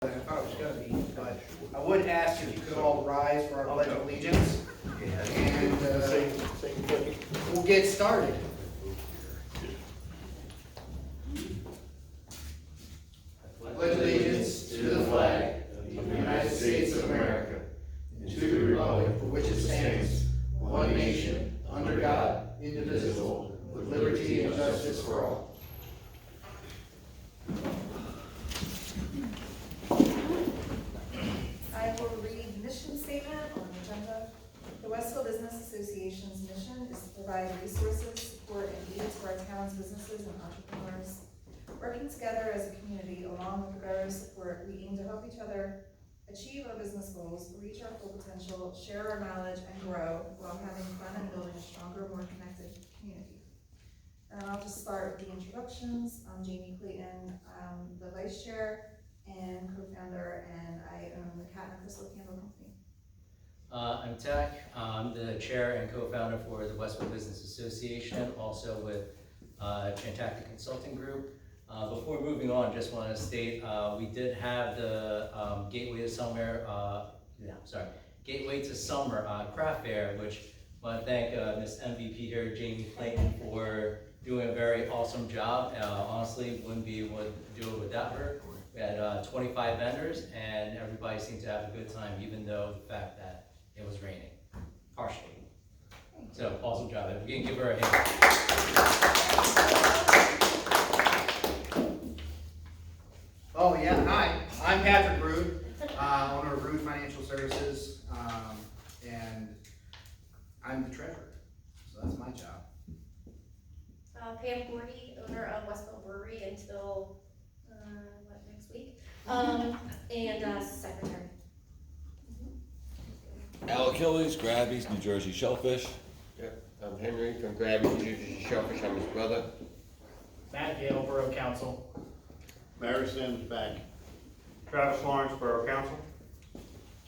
I thought it was gonna be, but I would ask if you could all rise for our pledge of allegiance, and we'll get started. I pledge allegiance to the flag of the United States of America, and to the republic for which it stands, one nation, under God, indivisible, with liberty and justice for all. I will read the mission statement on the agenda. The Westville Business Association's mission is to provide resources, support, and aid to our town's businesses and entrepreneurs. Working together as a community, along with the borough's support, we aim to help each other achieve our business goals, reach our full potential, share our knowledge, and grow while having fun and building a stronger, more connected community. And I'll just start with the introductions. I'm Jamie Clayton, I'm the vice chair and co-founder, and I own the Cat and Crystal Candle Company. I'm Tak. I'm the chair and co-founder for the Westville Business Association, also with ChanTaktic Consulting Group. Before moving on, just want to state we did have the Gateway to Summer craft fair, which I want to thank Miss MVP here, Jamie Clayton, for doing a very awesome job. Honestly, wouldn't be able to do it without her. We had 25 vendors, and everybody seemed to have a good time, even though the fact that it was raining, partially. So, awesome job. If you can give her a hand. Oh yeah, hi, I'm Patrick Rude, owner of Rude Financial Services, and I'm the treasurer, so that's my job. Pam Gordy, owner of Westville Brewery until next week, and secretary. Al Achilles, Grabby's, New Jersey Shellfish. Yep, I'm Henry from Grabby's, New Jersey Shellfish. I'm his brother. Matt Gale, Borough Council. Mary Sims back. Travis Lawrence, Borough Council.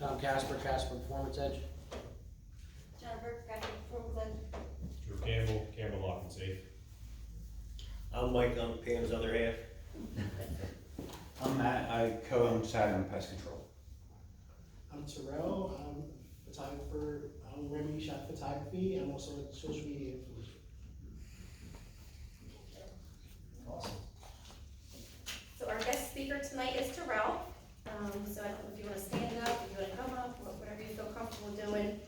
Tom Casper, Performance Edge. Jennifer, Grabby, Brooklyn. Drew Campbell, Campbell Lock and Safe. I'm Mike, I'm Pam's other half. I'm Matt, I co-own Saturn Pest Control. I'm Terrell, I'm a photographer, I'm Remedy Shot Photography, I'm also a social media influencer. Awesome. So our guest speaker tonight is Terrell. So I don't know if you want to stand up, if you want to come up, whatever you feel comfortable doing.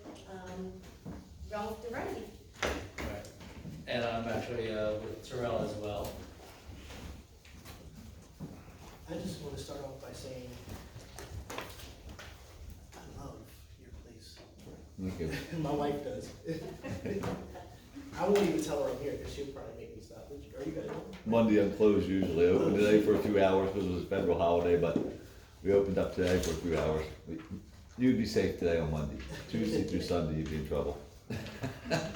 RellTheRemedy. Right. And I'm actually with Terrell as well. I just want to start off by saying, I love your place. Okay. My wife does. I won't even tell her I'm here because she'll probably make me stop. Are you guys? Monday I'm closed usually. I opened today for a few hours because it was a federal holiday, but we opened up today for a few hours. You'd be safe today on Monday. Tuesday through Sunday you'd be in trouble.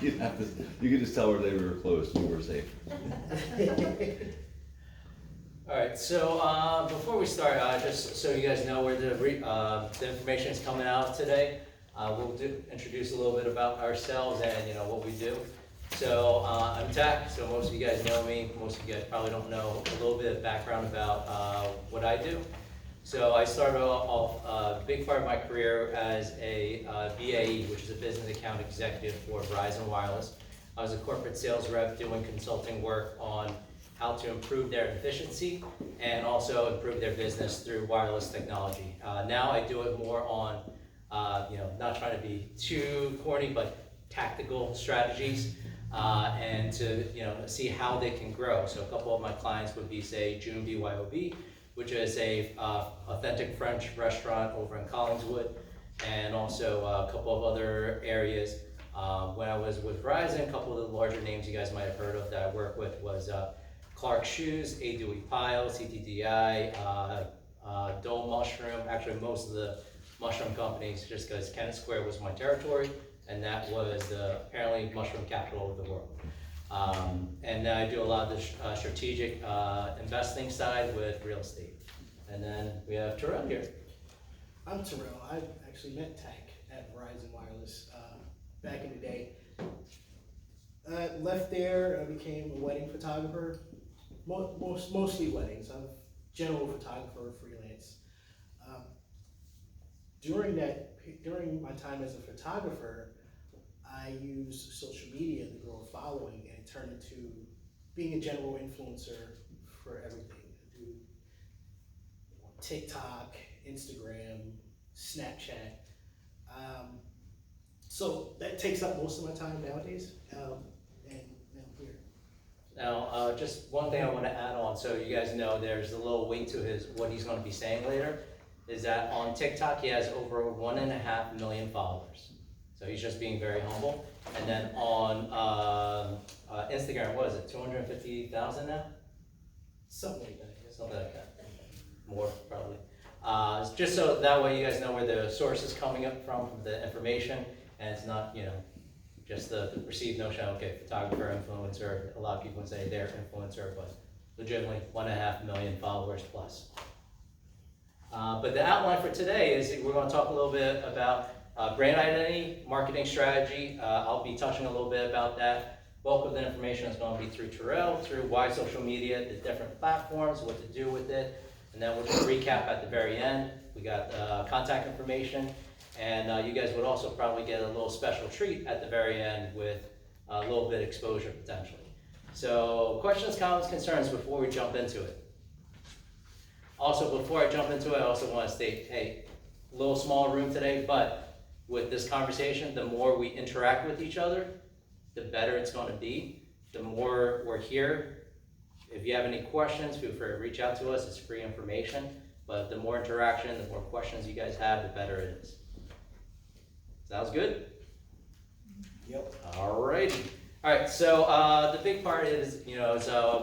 You could just tell her they were closed and you were safe. All right, so before we start, just so you guys know where the information is coming out today, we'll introduce a little bit about ourselves and what we do. So I'm Tak, so most of you guys know me. Most of you guys probably don't know a little bit of background about what I do. So I started off a big part of my career as a BAE, which is a business account executive for Verizon Wireless. I was a corporate sales rep doing consulting work on how to improve their efficiency and also improve their business through wireless technology. Now I do it more on, not trying to be too corny, but tactical strategies and to see how they can grow. So a couple of my clients would be, say, June BYOB, which is a authentic French restaurant over in Collingswood, and also a couple of other areas. When I was with Verizon, a couple of the larger names you guys might have heard of that I work with was Clark Shoes, A. Dewey Pyle, CTDI, Dole Mushroom, actually most of the mushroom companies, just because Kennett Square was my territory, and that was the apparently mushroom capital of the world. And then I do a lot of the strategic investing side with real estate. And then we have Terrell here. I'm Terrell. I actually met Tak at Verizon Wireless back in the day. Left there, I became a wedding photographer, mostly weddings. I'm a general photographer, freelance. during my time as a photographer, I used social media to grow a following, and it turned into being a general influencer for everything. I do TikTok, Instagram, Snapchat. So that takes up most of my time nowadays, and now I'm here. Now, just one thing I want to add on, so you guys know there's a little wink to what he's going to be saying later, is that on TikTok he has over 1.5 million followers. So he's just being very humble. And then on Instagram, what is it, 250,000 now? Something like that. Yes. Something like that. More, probably. Just so that way you guys know where the source is coming up from the information, and it's not, you know, just the perceived notion, okay, photographer, influencer. A lot of people would say they're influencer, but legitimately 1.5 million followers plus. But the outline for today is we're going to talk a little bit about brand identity, marketing strategy. I'll be touching a little bit about that. Bulk of the information is going to be through Terrell, through why social media, the different platforms, what to do with it, and then we'll just recap at the very end. We got contact information, and you guys would also probably get a little special treat at the very end with a little bit exposure potentially. So questions, comments, concerns before we jump into it. Also, before I jump into it, I also want to state, hey, a little small room today, but with this conversation, the more we interact with each other, the better it's going to be. The more we're here. If you have any questions, feel free to reach out to us. It's free information, but the more interaction, the more questions you guys have, the better it is. Sounds good? Yep. Alrighty. Alright, so the big part is, you know,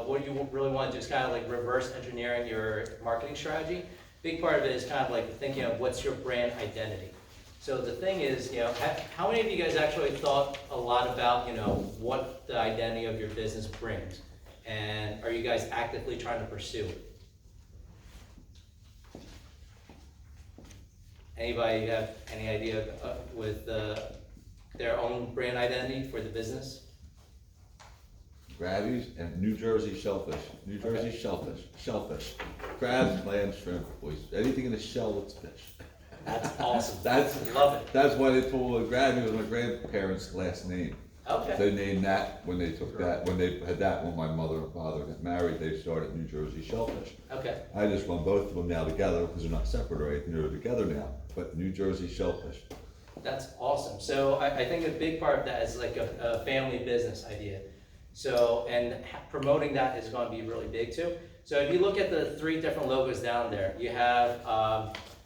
what you really want to do is kind of like reverse engineering your marketing strategy. Big part of it is kind of like thinking of what's your brand identity. So the thing is, you know, how many of you guys actually thought a lot about, you know, what the identity of your business brings? And are you guys actively trying to pursue it? Anybody have any idea with their own brand identity for the business? Grabbies and New Jersey shellfish. New Jersey shellfish. Crabs, clams, shrimp, oysters. Anything in the shell that's fish. That's awesome. Love it. That's why they told Grabby was my grandparents' last name. Okay. They named that when they took that, when they had that, when my mother and father got married, they started New Jersey Shellfish. Okay. I just run both of them now together because they're not separate or anything, they're together now, but New Jersey Shellfish. That's awesome. So I think a big part of that is like a family business idea. So, and promoting that is going to be really big too. So if you look at the 3 different logos down there, you have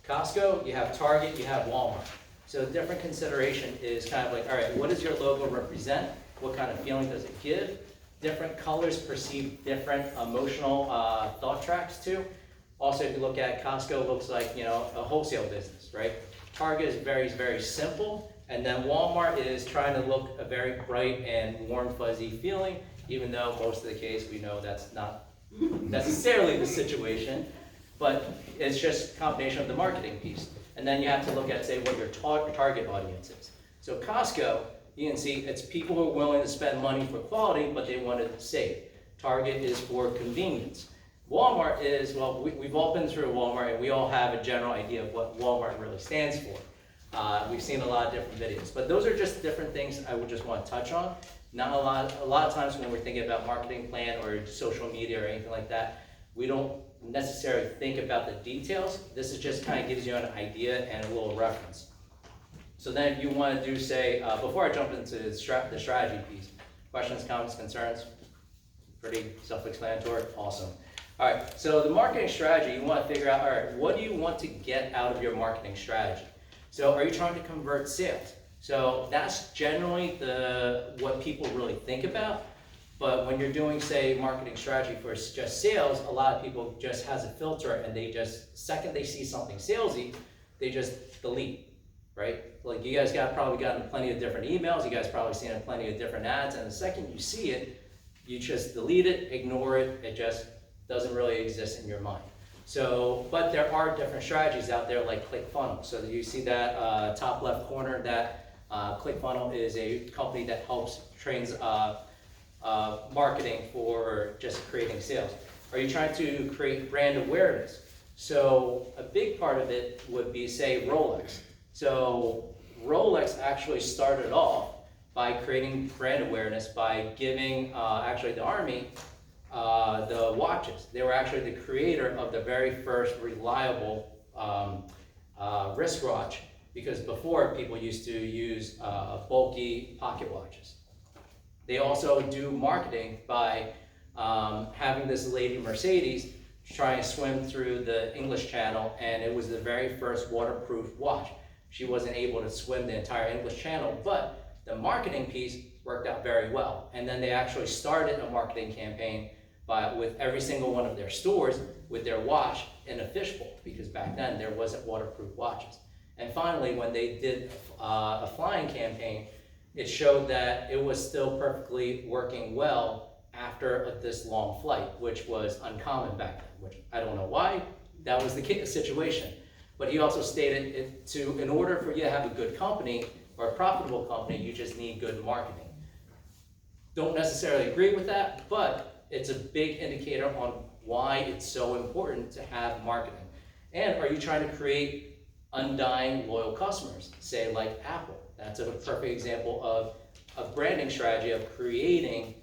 Costco, you have Target, you have Walmart. So different consideration is kind of like, all right, what does your logo represent? What kind of feeling does it give? Different colors perceive different emotional thought tracks too. Also, if you look at Costco, it looks like, you know, a wholesale business, right? Target is very, very simple. And then Walmart is trying to look a very bright and warm, fuzzy feeling, even though most of the case we know that's not necessarily the situation, but it's just a combination of the marketing piece. And then you have to look at, say, what your target audience is. So Costco, you can see it's people who are willing to spend money for quality, but they want to save. Target is for convenience. Walmart is, well, we've all been through Walmart, and we all have a general idea of what Walmart really stands for. We've seen a lot of different videos, but those are just different things I would just want to touch on. Not a lot of times when we're thinking about marketing plan or social media or anything like that, we don't necessarily think about the details. This is just kind of gives you an idea and a little reference. So then if you want to do, say, before I jump into the strategy piece, questions, comments, concerns? Pretty self-explanatory, awesome. All right, so the marketing strategy, you want to figure out, all right, what do you want to get out of your marketing strategy? So are you trying to convert sales? So that's generally what people really think about. But when you're doing, say, marketing strategy for just sales, a lot of people just has a filter and they just, second they see something salesy, they just delete, right? Like you guys probably gotten plenty of different emails, you guys probably seen plenty of different ads, and the second you see it, you just delete it, ignore it, it just doesn't really exist in your mind. So, but there are different strategies out there like ClickFunnels. So you see that top left corner, that ClickFunnels is a company that helps trains marketing for just creating sales. Are you trying to create brand awareness? So a big part of it would be, say, Rolex. So Rolex actually started off by creating brand awareness by giving actually the Army the watches. They were actually the creator of the very first reliable wristwatch, because before people used to use bulky pocket watches. They also do marketing by having this lady Mercedes try and swim through the English Channel, and it was the very first waterproof watch. She wasn't able to swim the entire English Channel, but the marketing piece worked out very well. And then they actually started a marketing campaign with every single one of their stores with their watch in a fishbowl, because back then there wasn't waterproof watches. And finally, when they did a flying campaign, it showed that it was still perfectly working well after this long flight, which was uncommon back then, which I don't know why that was the situation. But he also stated in order for you to have a good company or a profitable company, you just need good marketing. Don't necessarily agree with that, but it's a big indicator on why it's so important to have marketing. And are you trying to create undying loyal customers, say like Apple? That's a perfect example of a branding strategy of creating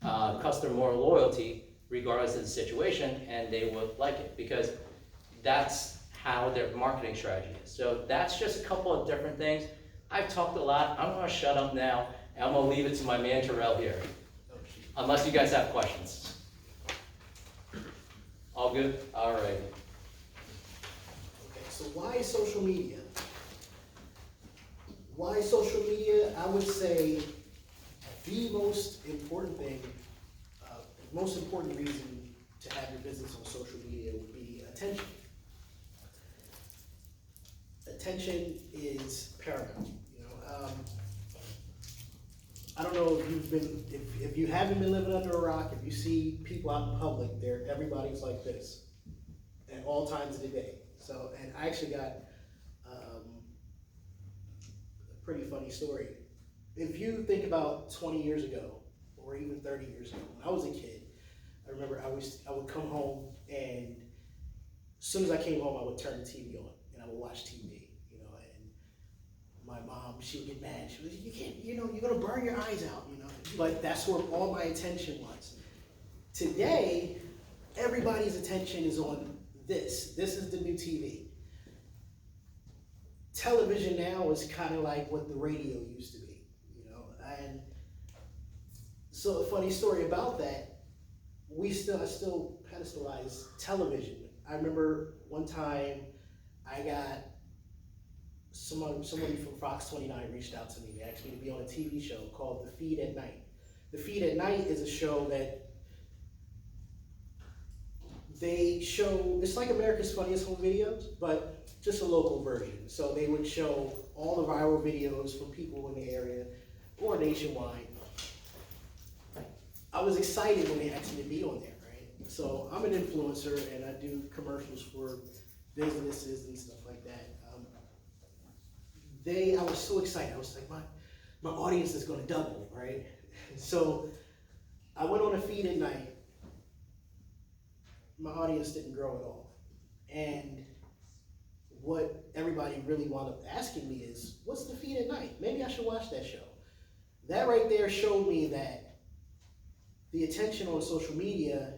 customer loyalty regardless of the situation, and they would like it because that's how their marketing strategy is. So that's just a couple of different things. I've talked a lot. I'm gonna shut up now, and I'm gonna leave it to my man Terrell here, unless you guys have questions. All good? All right. Okay, so why social media? Why social media? I would say the most important thing, the most important reason to have your business on social media would be attention. Attention is paramount. You know, I don't know if you've been, if you haven't been living under a rock, if you see people out in public, everybody's like this at all times of the day. So, and I actually got a pretty funny story. If you think about 20 years ago, or even 30 years ago, when I was a kid, I remember I would come home, and as soon as I came home, I would turn the TV on and I would watch TV. You know, and my mom, she would get mad. She was like, "You can't, you know, you're gonna burn your eyes out." You know, but that's where all my attention was. Today, everybody's attention is on this. This is the new TV. Television now is kind of like what the radio used to be, you know. And so a funny story about that, I still pedestalize television. I remember one time I got somebody from Fox 29 reached out to me. They asked me to be on a TV show called The Feed at Night. The Feed at Night is a show that they show, it's like America's Funniest Home Videos, but just a local version. So they would show all the viral videos from people in the area or nationwide. I was excited when they asked me to be on there, right? So I'm an influencer and I do commercials for businesses and stuff like that. I was so excited. I was like, my audience is gonna double, right? So I went on a Feed at Night. My audience didn't grow at all. And what everybody really wound up asking me is, what's The Feed at Night? Maybe I should watch that show. That right there showed me that the attention on social media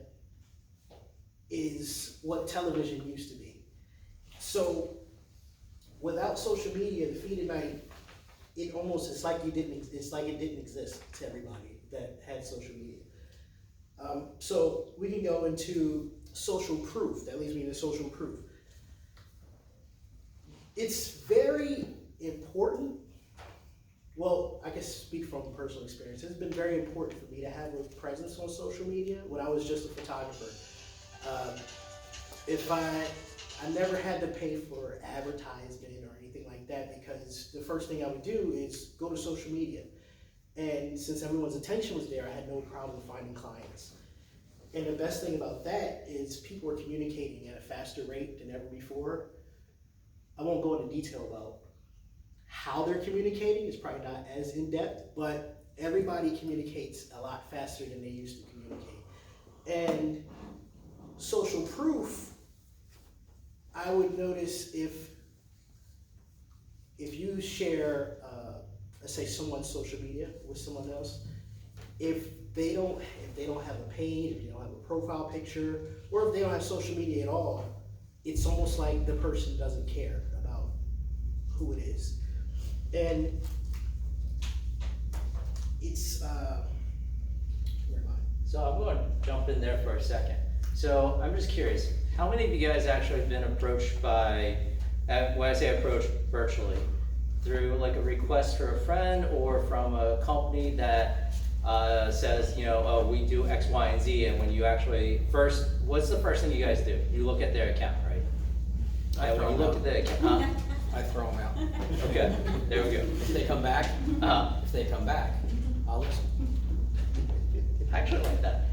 is what television used to be. So without social media, The Feed at Night, it's like it didn't exist to everybody that had social media. So we can go into social proof. That leads me to social proof. It's very important. Well, I can speak from personal experience. It's been very important for me to have a presence on social media when I was just a photographer. I never had to pay for advertisement or anything like that, because the first thing I would do is go to social media. And since everyone's attention was there, I had no problem finding clients. And the best thing about that is people are communicating at a faster rate than ever before. I won't go into detail about how they're communicating. It's probably not as in-depth, but everybody communicates a lot faster than they used to communicate. And social proof I would notice if you share, let's say someone's social media with someone else, if they don't have a page, if they don't have a profile picture, or if they don't have social media at all, it's almost like the person doesn't care about who it is. And it's, where am I? So I'm going to jump in there for a second. So I'm just curious, how many of you guys actually been approached by, when I say approached virtually, through like a request for a friend or from a company that says, you know, oh, we do X, Y, and Z, and when you actually what's the first thing you guys do? You look at their account, right? When you look at the account, I throw them out. okay, there we go. If they come back, I'll listen. I actually like that.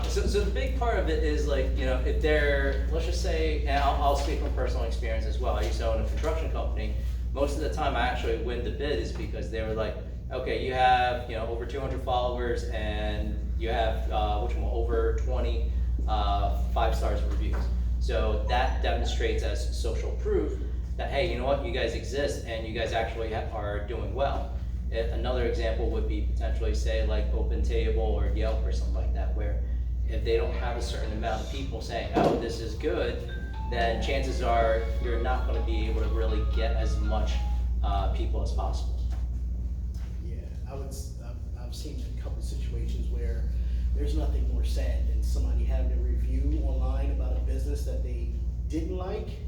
So the big part of it is like, you know, if they're, let's just say, and I'll speak from personal experience as well. I used to own a construction company. Most of the time I actually win the bid is because they were like, okay, you have, you know, over 200 followers and you have, over 20 5 stars reviews. So that demonstrates as social proof that, hey, you know what, you guys exist and you guys actually are doing well. Another example would be potentially say like OpenTable or Yelp or something like that, where if they don't have a certain amount of people saying, oh, this is good, then chances are you're not going to be able to really get as much people as possible. Yeah, I've seen a couple of situations where there's nothing more sad than somebody having a review online about a business that they didn't like,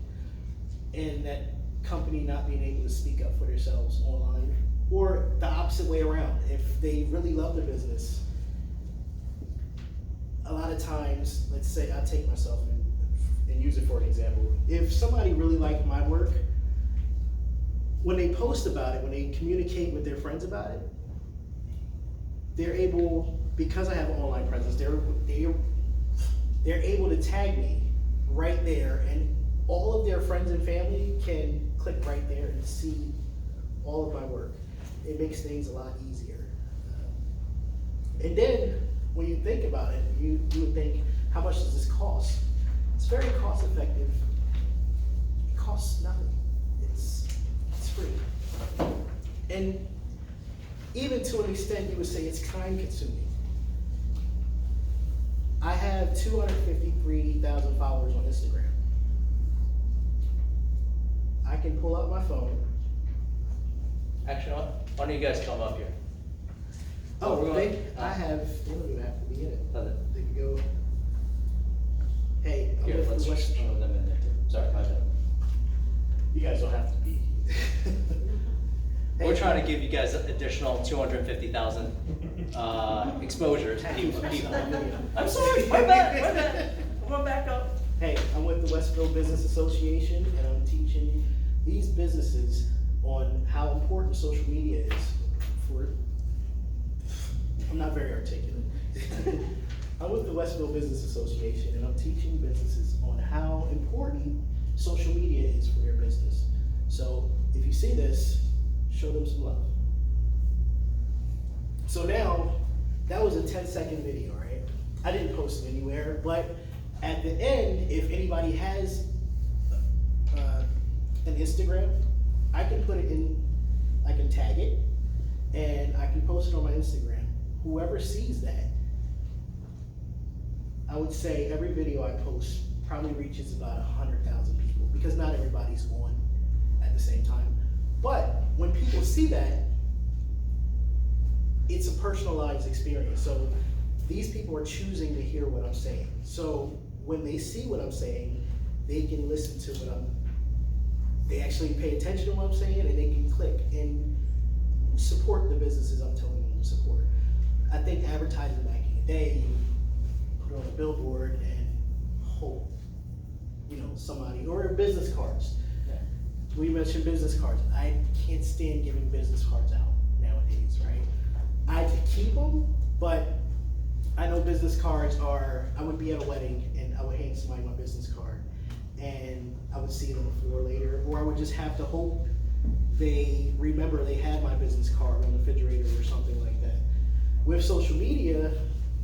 and that company not being able to speak up for themselves online. Or the opposite way around, if they really love the business, a lot of times, let's say I take myself and use it for an example. If somebody really liked my work, when they post about it, when they communicate with their friends about it, they're able, because I have an online presence, they're able to tag me right there, and all of their friends and family can click right there and see all of my work. It makes things a lot easier. And then, when you think about it, you would think, how much does this cost? It's very cost effective. It costs nothing. It's free. And even to an extent, you would say it's time consuming. I have 253,000 followers on Instagram. I can pull out my phone. Actually, why don't you guys come up here? Oh, we're going. I have, they don't even have to be in it. Does it? They can go, hey, I'm Here, with let's the West. throw them in there too. Sorry, my bad. You guys don't have to be. We're trying to give you guys additional 250,000 exposure to people. I'm sorry, my bad. I'm going back up. Hey, I'm with the Westville Business Association, and I'm teaching these businesses on how important social media is for, I'm not very articulate. I'm with the Westville Business Association, and I'm teaching businesses on how important social media is for their business. So if you see this, show them some love. So now, that was a 10-second video, right? I didn't post it anywhere, but at the end, if anybody has an Instagram, I can put it in, I can tag it, and I can post it on my Instagram. Whoever sees that, I would say every video I post probably reaches about 100,000 people, because not everybody's on at the same time. But when people see that, it's a personalized experience. So these people are choosing to hear what I'm saying. So when they see what I'm saying, they can listen to what they actually pay attention to what I'm saying, and they can click and support the businesses I'm telling them to support. I think advertising back in the day, you put on a billboard and hope, somebody, or business cards. Yeah. We mentioned business cards. I can't stand giving business cards out nowadays, right? I could keep them, but I know business cards I would be at a wedding and I would hand somebody my business card and I would see it on the floor later, or I would just have to hope they remember they had my business card on the refrigerator or something like that. With social media,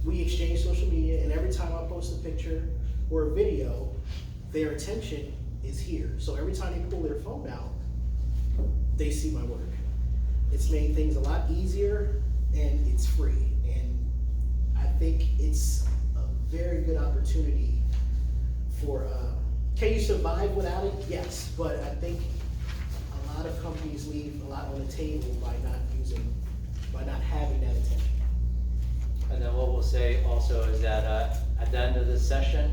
we exchange social media, and every time I post a picture or a video, their attention is here. So every time they pull their phone out, they see my work. It's made things a lot easier, and it's free. And I think it's a very good opportunity for, can you survive without it? Yes, but I think a lot of companies leave a lot on the table by not having that attention. And then what we'll say also is that at the end of this session,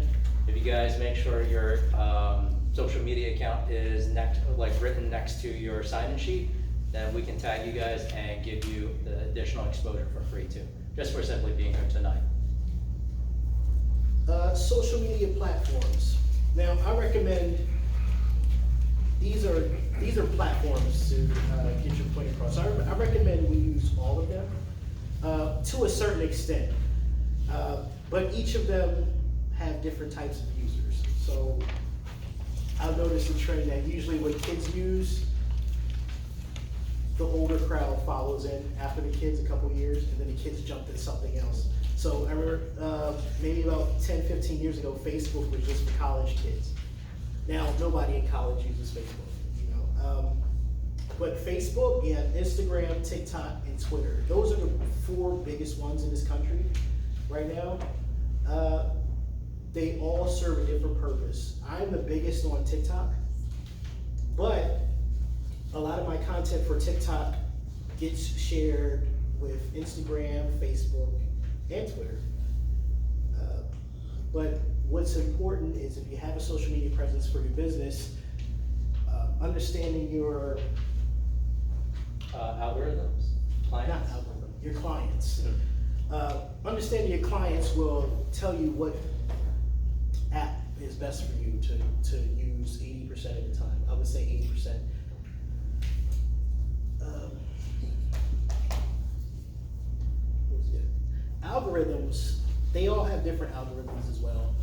if you guys make sure your social media account is written next to your sign-in sheet, then we can tag you guys and give you the additional exposure for free too, just for simply being here tonight. Social media platforms. Now, I recommend these are platforms to get your point across. I recommend we use all of them to a certain extent, but each of them have different types of users. So I've noticed a trend that usually when kids use, the older crowd follows in after the kids a couple years, and then the kids jump to something else. So I remember maybe about 10, 15 years ago, Facebook was just for college kids. Now nobody in college uses Facebook, you know. But Facebook, yeah, Instagram, TikTok, and Twitter. Those are the 4 biggest ones in this country right now. They all serve a different purpose. I'm the biggest on TikTok, but a lot of my content for TikTok gets shared with Instagram, Facebook, and Twitter. But what's important is if you have a social media presence for your business, understanding your Algorithms? Clients? not algorithm, your clients. Understanding your clients will tell you what app is best for you to use 80% of the time. I would say 80%. Algorithms, they all have different algorithms as well.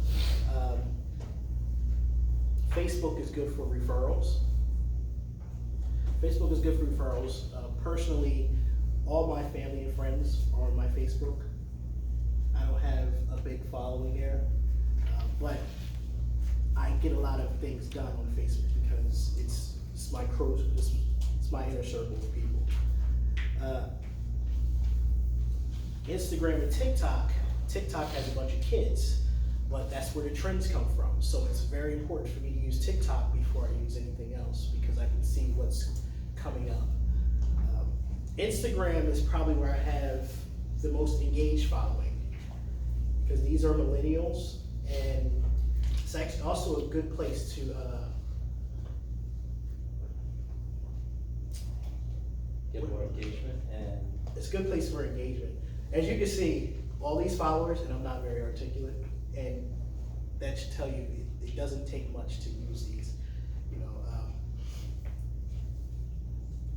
Facebook is good for referrals. Facebook is good for referrals. Personally, all my family and friends are on my Facebook. I don't have a big following there, but I get a lot of things done on Facebook because it's my inner circle of people. Instagram and TikTok has a bunch of kids, but that's where the trends come from. So it's very important for me to use TikTok before I use anything else because I can see what's coming up. Instagram is probably where I have the most engaged following because these are millennials, and it's actually also a good place to Get more engagement and it's a good place for engagement. As you can see, all these followers, and I'm not very articulate, and that should tell you it doesn't take much to use these. You know,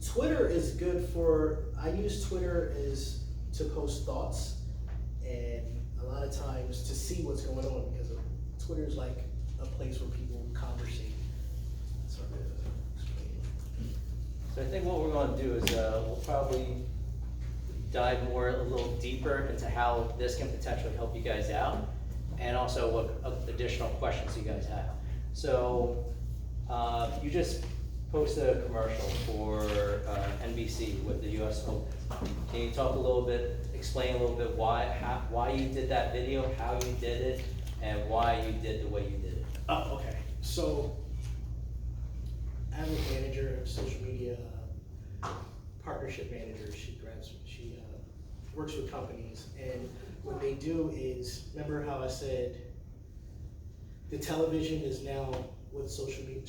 Twitter is good for. I use Twitter as to post thoughts, and a lot of times to see what's going on because Twitter is like a place where people conversate. It's hard to explain. so I think what we're going to do is we'll probably dive a little deeper into how this can potentially help you guys out, and also what additional questions you guys have. So you just posted a commercial for NBC with the U.S. Open. Can you talk a little bit, explain a little bit why you did that video, how you did it, and why you did the way you did it? Oh, okay. So I'm a manager of social media, partnership manager. She works with companies, and what they do is, remember how I said the television is now what social media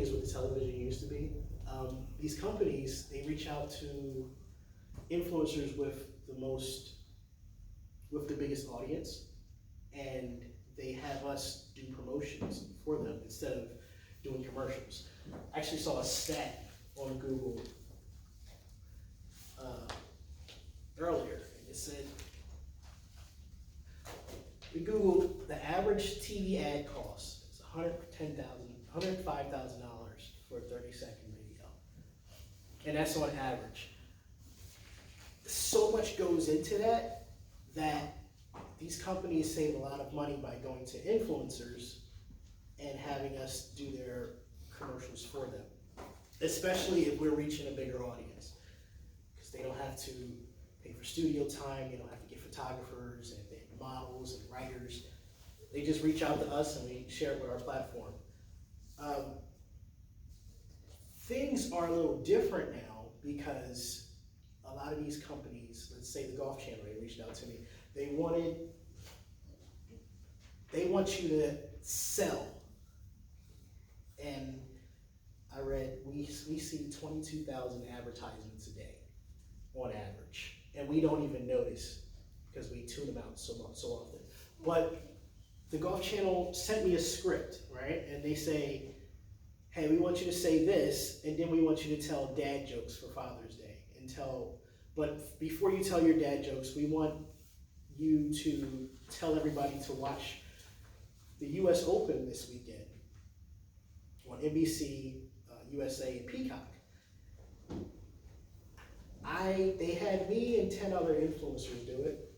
is what the television used to be. These companies, they reach out to influencers with the biggest audience, and they have us do promotions for them instead of doing commercials. I actually saw a stat on Google earlier. It said, we Googled the average TV ad cost. It's $105,000 for a 30-second video. And that's on average. So much goes into that these companies save a lot of money by going to influencers and having us do their commercials for them, especially if we're reaching a bigger audience, because they don't have to pay for studio time, they don't have to get photographers and models and writers. They just reach out to us and we share it with our platform. Things are a little different now because a lot of these companies, let's say the Golf Channel, they reached out to me. They want you to sell. And I read, we see 22,000 advertisements a day on average. And we don't even notice because we tune them out so often. But the Golf Channel sent me a script, right? And they say, hey, we want you to say this, and then we want you to tell dad jokes for Father's Day. But before you tell your dad jokes, we want you to tell everybody to watch the US Open this weekend on NBC, USA, and Peacock. They had me and 10 other influencers do it.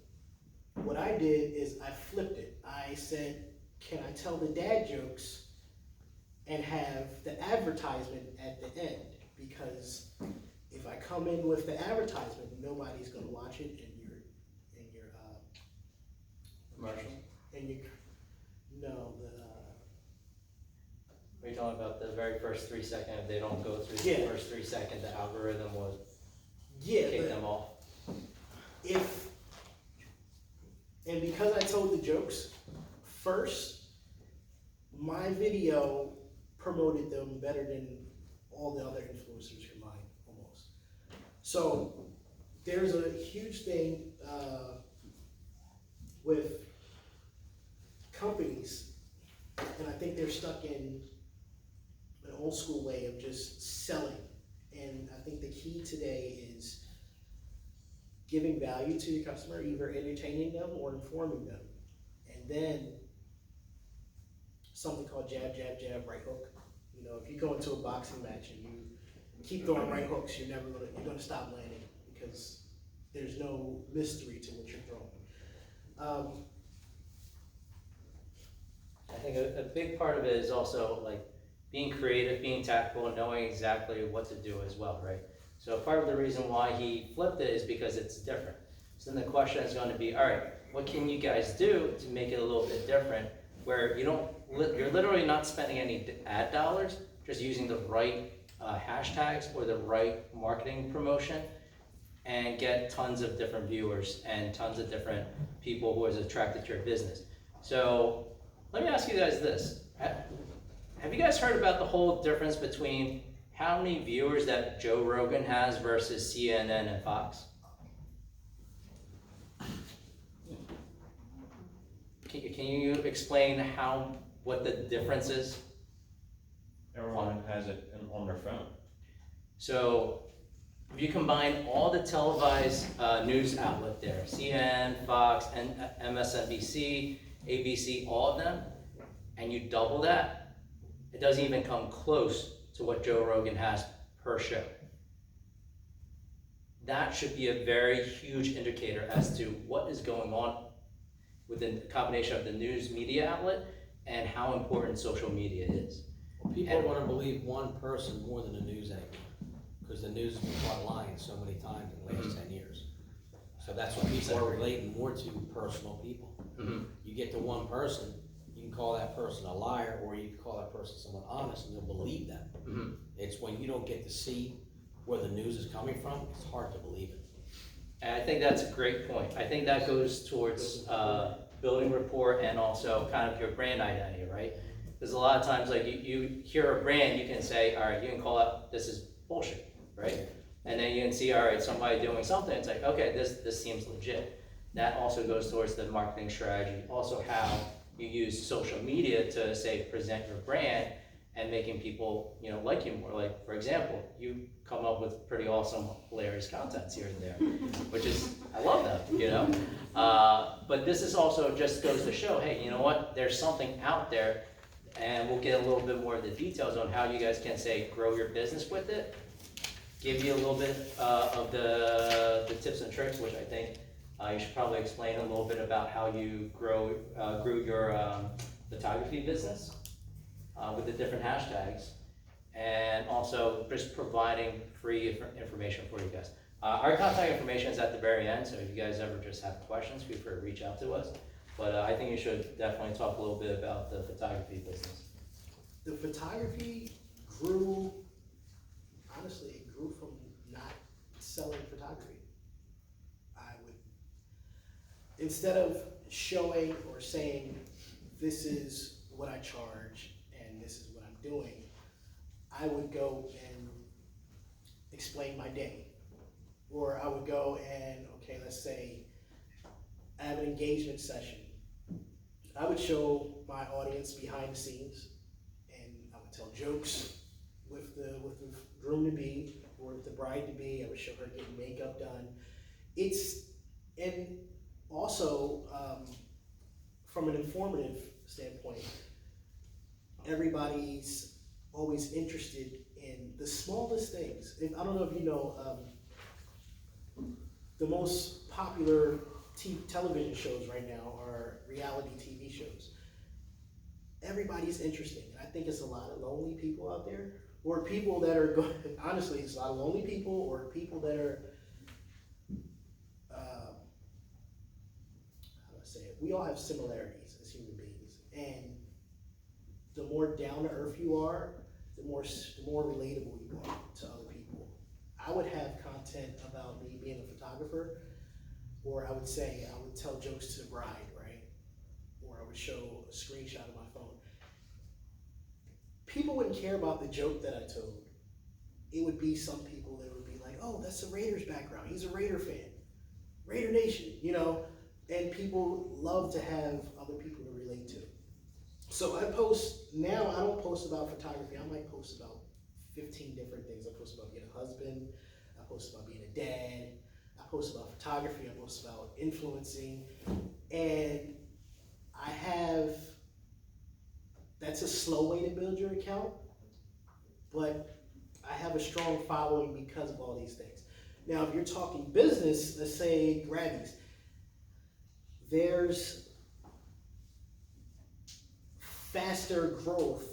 What I did is I flipped it. I said, can I tell the dad jokes and have the advertisement at the end? Because if I come in with the advertisement, nobody's gonna watch it in your Commercial? Are you talking about the very first 3 seconds? If they don't go through the first 3 seconds, the algorithm will kick them off? And because I told the jokes first, my video promoted them better than all the other influencers combined, almost. So there's a huge thing with companies, and I think they're stuck in an old school way of just selling. And I think the key today is giving value to your customer, either entertaining them or informing them. And then something called jab, jab, jab, right hook. You know, if you go into a boxing match and you keep throwing right hooks, you're gonna stop landing because there's no mystery to what you're throwing. I think a big part of it is also like being creative, being tactful, and knowing exactly what to do as well, right? So part of the reason why he flipped it is because it's different. So then the question is going to be, all right, what can you guys do to make it a little bit different where you're literally not spending any ad dollars, just using the right hashtags or the right marketing promotion and get tons of different viewers and tons of different people who is attracted to your business. So let me ask you guys this. Have you guys heard about the whole difference between how many viewers that Joe Rogan has versus CNN and Fox? Can you explain what the difference is? Everyone has it on their phone. So if you combine all the televised news outlet there, CNN, Fox, and MSNBC, ABC, all of them, and you double that, it doesn't even come close to what Joe Rogan has per show. That should be a very huge indicator as to what is going on within the combination of the news media outlet and how important social media is. People want to believe one person more than the news anymore, because the news has been caught lying so many times in the last 10 years. So that's why people are relating more to personal people. Mm-hmm. You get to one person, you can call that person a liar, or you can call that person someone honest, and they'll believe them. Mm-hmm. It's when you don't get to see where the news is coming from, it's hard to believe it. And I think that's a great point. I think that goes towards building rapport and also kind of your brand identity, right? Because a lot of times, like you hear a brand, you can say, all right, you can call out, this is bullshit, right? And then you can see, all right, somebody doing something, it's like, okay, this seems legit. That also goes towards the marketing strategy. Also how you use social media to, say, present your brand and making people, like you more. Like, for example, you come up with pretty awesome, hilarious content here and there, which is, I love that, but this is also just goes to show, hey, you know what? There's something out there, and we'll get a little bit more of the details on how you guys can, say, grow your business with it. Give you a little bit of the tips and tricks, which I think you should probably explain a little bit about how you grew your photography business. with the different hashtags, and also just providing free information for you guys. Our contact information is at the very end, so if you guys ever just have questions, feel free to reach out to us. But I think you should definitely talk a little bit about the photography business. The photography grew, honestly, it grew from not selling photography. Instead of showing or saying, this is what I charge and this is what I'm doing, I would go and explain my day. Or I would go and, okay, let's say I have an engagement session. I would show my audience behind the scenes, and I would tell jokes with the groom-to-be or with the bride-to-be. I would show her getting makeup done. And also, from an informative standpoint, everybody's always interested in the smallest things. And I don't know if you know, the most popular television shows right now are reality TV shows. Everybody's interesting, and I think it's a lot of lonely people out there, or people that are going, honestly, it's a lot of lonely people, or people that are, we all have similarities as human beings, and the more down to earth you are, the more relatable you are to other people. I would have content about me being a photographer, or I would tell jokes to the bride, right? Or I would show a screenshot of my phone. People wouldn't care about the joke that I told. It would be some people that would be like, oh, that's a Raiders background. He's a Raider fan. Raider Nation, you know? And people love to have other people to relate to. So I don't post about photography. I might post about 15 different things. I post about being a husband. I post about being a dad. I post about photography. I post about influencing. And that's a slow way to build your account, but I have a strong following because of all these things. Now, if you're talking business, let's say Grammys, there's faster growth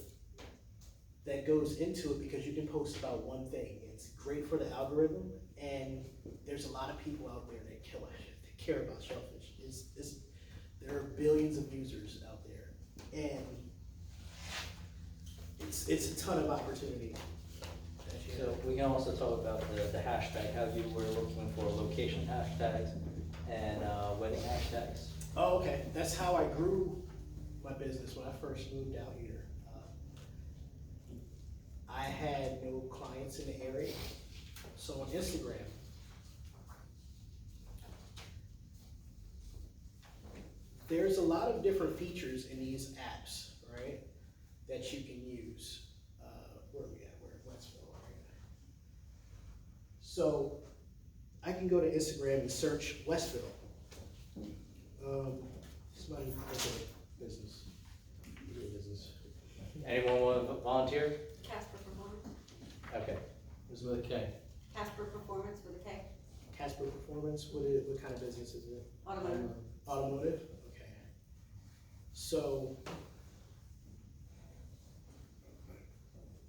that goes into it because you can post about one thing. It's great for the algorithm, and there's a lot of people out there that care about shellfish. There are billions of users out there, and it's a ton of opportunity. So we can also talk about the hashtag, how you were looking for location hashtags and wedding hashtags. Oh, okay. That's how I grew my business when I first moved out here. I had no clients in the area, so on Instagram, there's a lot of different features in these apps, right, that you can use. Where are we at? We're at Westville, right? So I can go to Instagram and search Westville. Somebody look at business. Anyone want to volunteer? Casper Performance. Okay. It's with a K. Casper Performance with a K. Casper Performance, what kind of business is it? Automotive. Automotive? Okay. So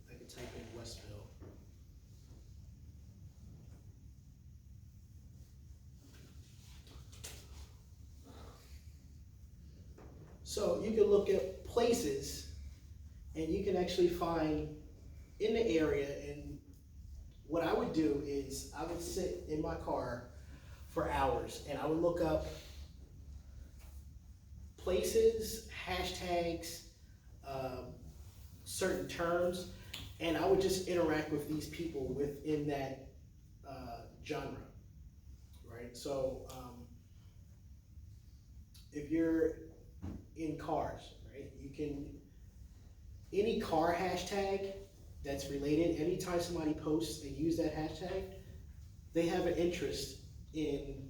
I could type in Westville. So you can look at places and you can actually find in the area, and what I would do is I would sit in my car for hours and I would look up places, hashtags, certain terms, and I would just interact with these people within that genre, right? So if you're in cars, right, you can, any car hashtag that's related, anytime somebody posts and use that hashtag, they have an interest in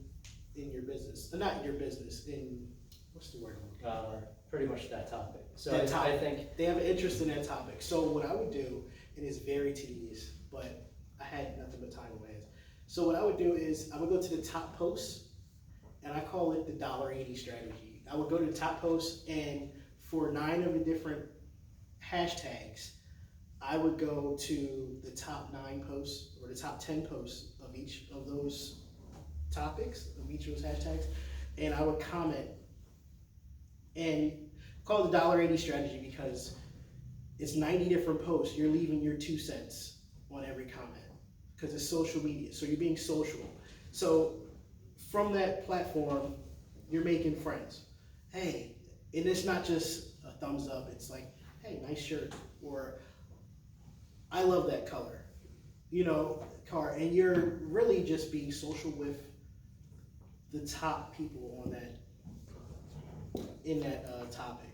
your business. Not in your business, in, what's the word? Pretty much that topic. So That topic. I think They have an interest in that topic. So what I would do, and it's very tedious, but I had nothing but time on my hands. So what I would do is I would go to the top posts, and I call it the $1.80 strategy. I would go to the top posts, and for 9 of the different hashtags, I would go to the top 9 posts or the top 10 posts of each of those topics, of each of those hashtags, and I would comment and call it the $1.80 strategy because it's 90 different posts. You're leaving your 2 cents on every comment because it's social media. So you're being social. So from that platform, you're making friends. Hey, and it's not just a thumbs up. It's like, hey, nice shirt, or I love that color, you know, car. And you're really just being social with the top people on that, in that topic.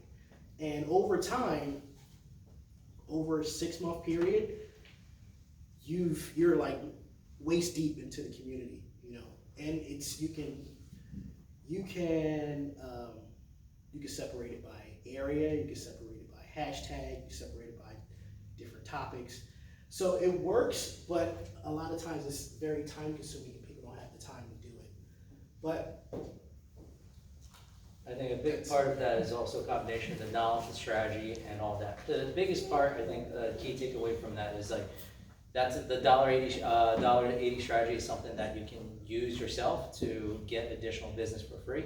And over time, over a 6-month period, you're like waist deep into the community, you know. And it's you can separate it by area, you can separate it by hashtag, you can separate it by different topics. So it works, but a lot of times it's very time consuming and people don't have the time to do it. But I think a big part of that is also a combination of the knowledge, the strategy, and all that. The biggest part, I think, the key takeaway from that is like, that's the $1.80 strategy is something that you can use yourself to get additional business for free.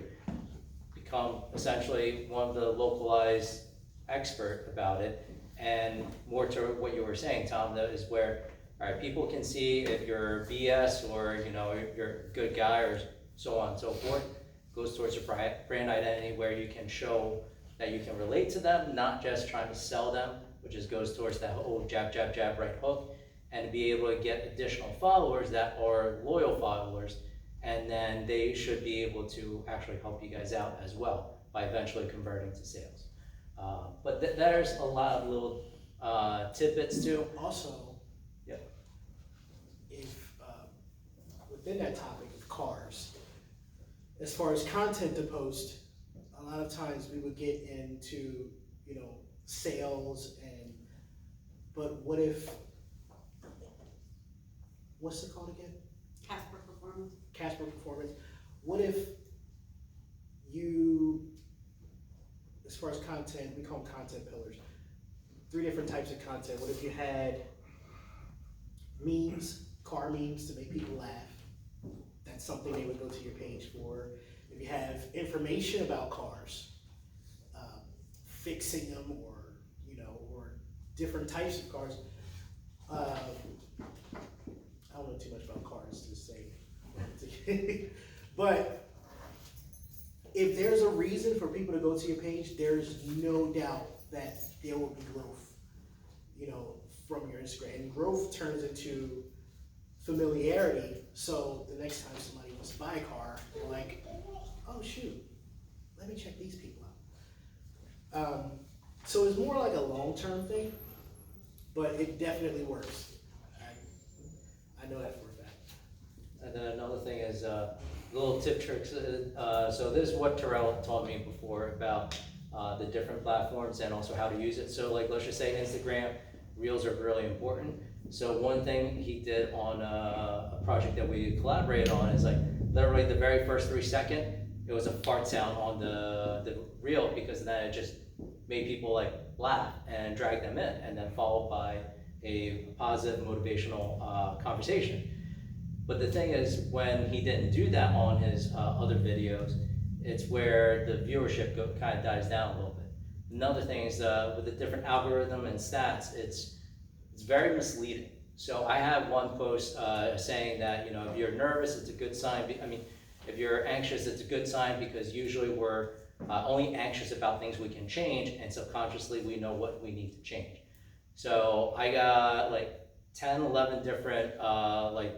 Become essentially one of the localized expert about it, and more to what you were saying, Tom, that is where, all right, people can see if you're BS or, you know, you're a good guy or so on and so forth. Goes towards your brand identity, where you can show that you can relate to them, not just trying to sell them, which is goes towards that whole jab, jab, jab, right hook, and be able to get additional followers that are loyal followers, and then they should be able to actually help you guys out as well by eventually converting to sales. But there's a lot of little tidbits too. also, Yep. if within that topic of cars, as far as content to post, a lot of times we would get into, you know, sales but what if, what's it called again? Casper Performance. Casper Performance. What if you, as far as content, we call them content pillars, 3 different types of content. What if you had memes, car memes to make people laugh? That's something they would go to your page for. If you have information about cars, fixing them, or, you know, or different types of cars. I don't know too much about cars to say, but if there's a reason for people to go to your page, there's no doubt that there will be growth, you know, from your Instagram. And growth turns into familiarity. So the next time somebody wants to buy a car, they're like, oh shoot, let me check these people out. So it's more like a long-term thing, but it definitely works. I know that for a fact. And then another thing is little tip tricks. So this is what Terrell taught me before about the different platforms and also how to use it. So like, let's just say Instagram, Reels are really important. So one thing he did on a project that we collaborated on is like literally the very first 3 seconds, it was a fart sound on the reel, because then it just made people like laugh and drag them in, and then followed by a positive motivational conversation. But the thing is, when he didn't do that on his other videos, it's where the viewership kind of dies down a little bit. Another thing is with the different algorithm and stats, it's very misleading. So I have one post saying that, you know, if you're nervous, it's a good sign. I mean, if you're anxious, it's a good sign, because usually we're only anxious about things we can change, and subconsciously we know what we need to change. So I got like 10, 11 different like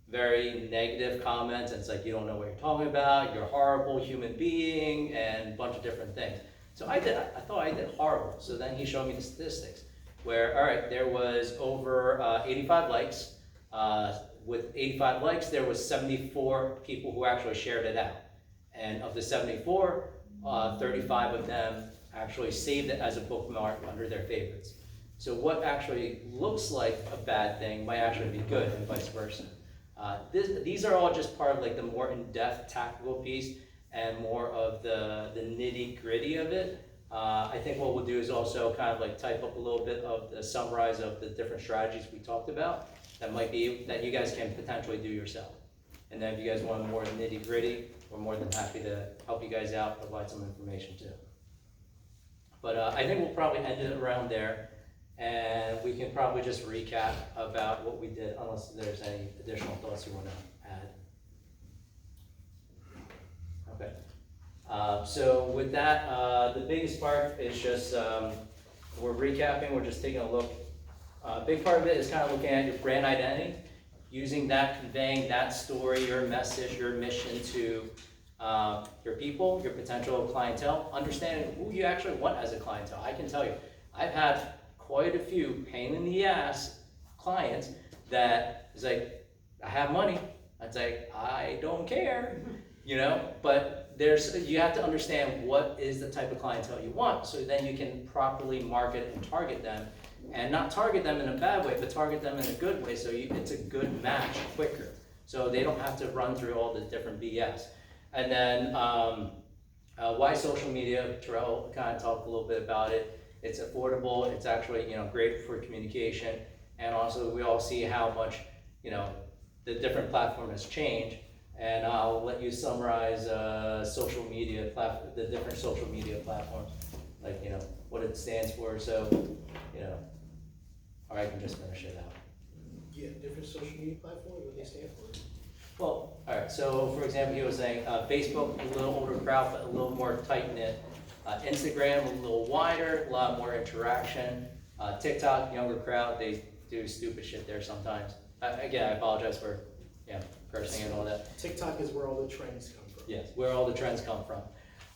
very negative comments, and it's like, you don't know what you're talking about, you're a horrible human being, and a bunch of different things. So I thought I did horrible. So then he showed me the statistics where, all right, there was over 85 likes. With 85 likes, there was 74 people who actually shared it out. And of the 74, 35 of them actually saved it as a bookmark under their favorites. So what actually looks like a bad thing might actually be good, and vice versa. These are all just part of like the more in-depth tactical piece and more of the nitty-gritty of it. I think what we'll do is also kind of like type up a little bit of the summarize of the different strategies we talked about that you guys can potentially do yourself. And then if you guys want more nitty gritty, we're more than happy to help you guys out, provide some information too. But I think we'll probably end it around there, and we can probably just recap about what we did, unless there's any additional thoughts you want to add. Okay. So with that, the biggest part is just, we're recapping, we're just taking a look. A big part of it is kind of looking at your brand identity, using that, conveying that story, your message, your mission to your people, your potential clientele, understanding who you actually want as a clientele. I can tell you, I've had quite a few pain in the ass clients that is like, I have money. I'd say, I don't care, you know, but you have to understand what is the type of clientele you want, so then you can properly market and target them, and not target them in a bad way, but target them in a good way, so it's a good match quicker, so they don't have to run through all the different BS. And then why social media? Terrell kind of talked a little bit about it. It's affordable. It's actually, you know, great for communication, and also we all see how much, you know, the different platform has changed. And I'll let you summarize social media the different social media platforms, like, you know, what it stands for. So, you know, or I can just finish it out. Yeah, different social media platforms, what they stand for. Well, all right. So, for example, he was saying Facebook, a little older crowd, but a little more tight knit. Instagram, a little wider, a lot more interaction. TikTok, younger crowd, they do stupid shit there sometimes. Again, I apologize for, cursing and all that. TikTok is where all the trends come from. Yes, where all the trends come from.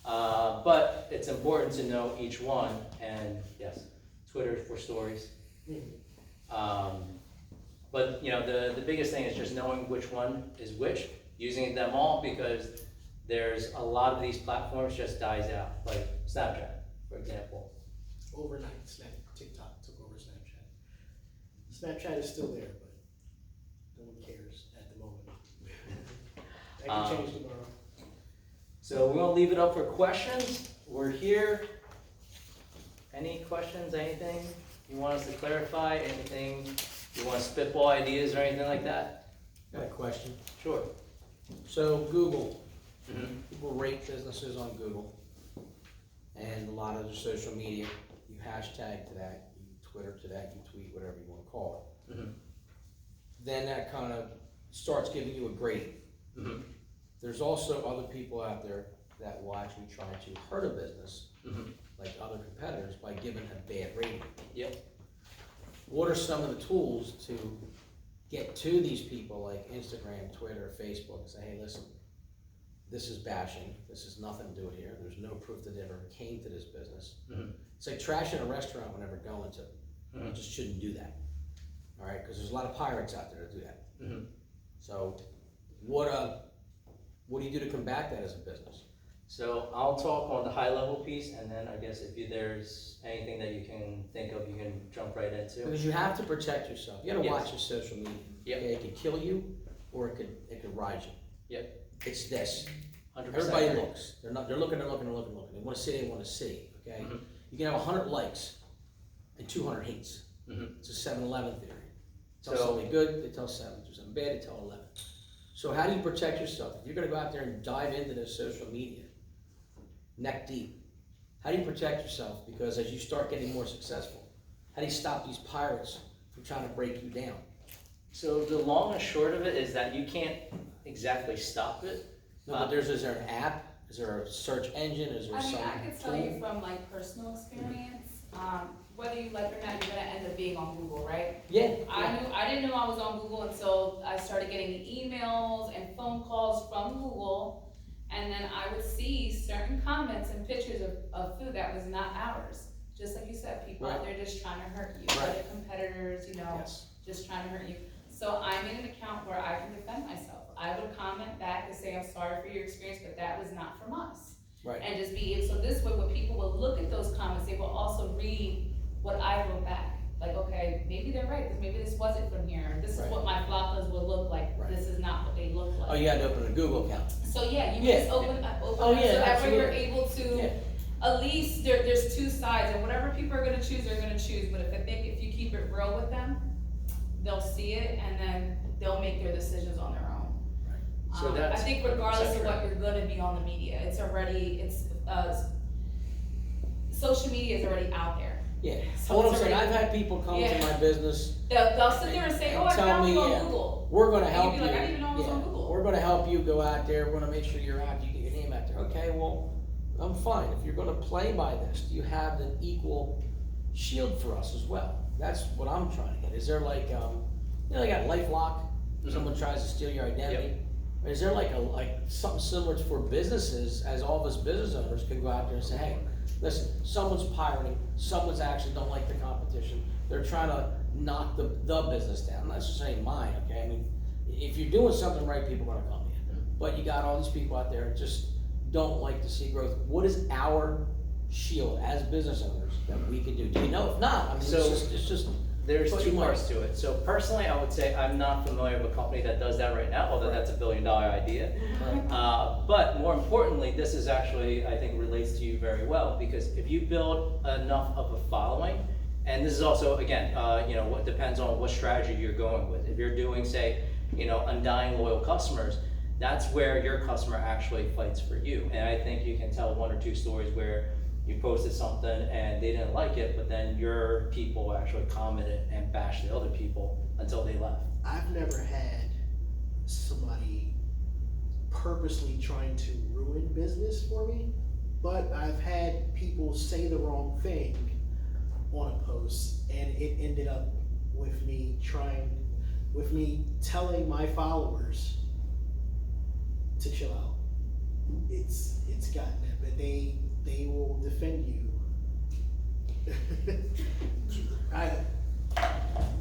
But it's important to know each one, and yes, Twitter for stories. But you know, the biggest thing is just knowing which one is which, using them all, because there's a lot of these platforms just dies out, like Snapchat, for example. Overnight, TikTok took over Snapchat. Snapchat is still there, but no one cares at the moment. That can change tomorrow. So we're gonna leave it up for questions. We're here. Any questions, anything you want us to clarify, anything you want to spitball ideas or anything like that? Got a question. Sure. So Google, people rate businesses on Google, and a lot of the social media, you hashtag to that, you Twitter to that, you tweet, whatever you want to call it. Then that kind of starts giving you a grade. There's also other people out there that will actually try to hurt a business, like other competitors, by giving a bad rating. Yep. What are some of the tools to get to these people like Instagram, Twitter, Facebook, and say, hey, listen, this is bashing, this is nothing to do with here, there's no proof that they ever came to this business. It's like trashing a restaurant we're never going to. You just shouldn't do that. All right, because there's a lot of pirates out there that do that. So what do you do to combat that as a business? So I'll talk on the high level piece, and then I guess if there's anything that you can think of, you can jump right into. Because you have to protect yourself. You gotta watch your social media. Yep. Okay, it could kill you, or it could rise you. Yep. It's this. 100%. Everybody looks. They're looking. They want to see. They want to see. Okay. You can have 100 likes and 200 hates. It's a 7-11 theory. Tell somebody good, they tell 7. Do something bad, they tell 11. So how do you protect yourself? If you're going to go out there and dive into this social media, neck deep, how do you protect yourself? Because as you start getting more successful, how do you stop these pirates from trying to break you down? So the long and short of it is that you can't exactly stop it. No, but is there an app? Is there a search engine? Is there some I could tell tool? you from like personal experience, whether you like it or not, you're gonna end up being on Google, right? Yeah. I didn't know I was on Google until I started getting emails and phone calls from Google, and then I would see certain comments and pictures of food that was not ours. Just like you said, people out there just trying to hurt you, other competitors, just trying to hurt you. So I made an account where I can defend myself. I would comment back and say, I'm sorry for your experience, but that was not from us. Right. And just be, so this way when people will look at those comments, they will also read what I wrote back. Like, okay, maybe they're right, maybe this wasn't from here. This is what my flautas would look like. This is not what they look like. Oh, you had to open a Google account. So yeah, you just open up, so that way you're able to at least there's two sides, and whatever people are gonna choose, they're gonna choose, but if you keep it real with them, they'll see it, and then they'll make their decisions on their own. So I that's think regardless of 100% what you're gonna be on the media, social media is already out there. Yeah, So what I'm it's saying, already- I've had people come Yeah. to my business, They'll sit there and say, And oh, I tell found me, you on yeah, Google. we're gonna And help you'd you. be like, I didn't even know I was on Google. We're gonna help you go out there, we're gonna make sure you're out, you get your name out there. Okay, well, I'm fine, if you're gonna play by this, do you have an equal shield for us as well? That's what I'm trying to get. Is there like, they got LifeLock, if someone tries to steal your identity? Or is there like something similar for businesses, as all of us business owners can go out there and say, hey, listen, someone's pirating, someone's actually don't like the competition, they're trying to knock the business down. I'm not just saying mine, okay? I mean, if you're doing something right, people are gonna come to you. But you got all these people out there that just don't like to see growth. What is our shield as business owners that we can do? Do you know? If not, I mean, So- it's just. There's But two you might- parts to it. So personally, I would say I'm not familiar with a company that does that right now, although that's $1 billion idea. But more importantly, this is actually, I think, relates to you very well, because if you build enough of a following, and this is also, again, what depends on what strategy you're going with. If you're doing, say, undying loyal customers, that's where your customer actually fights for you. And I think you can tell 1 or 2 stories where you posted something and they didn't like it, but then your people actually commented and bashed the other people until they left. I've never had somebody purposely trying to ruin business for me, but I've had people say the wrong thing on a post, and it ended up with me telling my followers to chill out. It's gotten that, but they will defend you.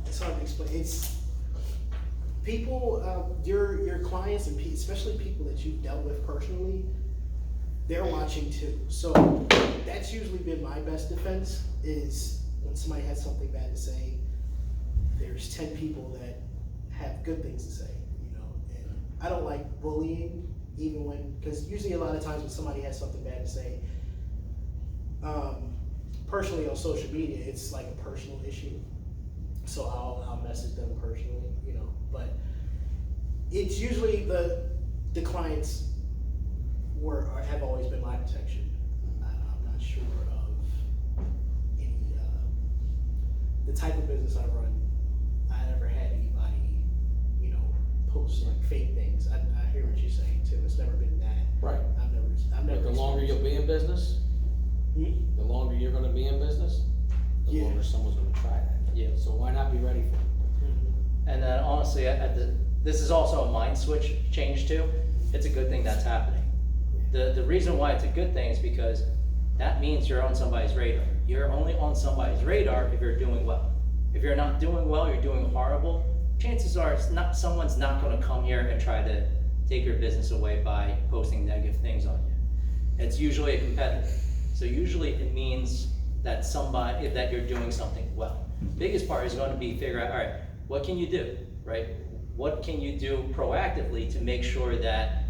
It's hard to explain. It's people, your clients, and especially people that you've dealt with personally, they're watching too. So that's usually been my best defense, is when somebody has something bad to say, there's 10 people that have good things to say, and I don't like bullying, because usually a lot of times when somebody has something bad to say, personally on social media, it's like a personal issue. So I'll message them personally, but it's usually the clients have always been my protection. I'm not sure of any, the type of business I run, I never had anybody, post like fake things. I hear what you're saying too. It's never been that. Right. I've never. But the longer you'll be in business, the longer you're gonna be in business, the longer someone's gonna try that. Yeah. So why not be ready for it? And then honestly, this is also a mind switch change too. It's a good thing that's happening. The reason why it's a good thing is because that means you're on somebody's radar. You're only on somebody's radar if you're doing well. If you're not doing well, you're doing horrible, chances are someone's not gonna come here and try to take your business away by posting negative things on you. It's usually a competitor. So usually it means that that you're doing something well. Biggest part is going to be figure out, all right, what can you do, right? What can you do proactively to make sure that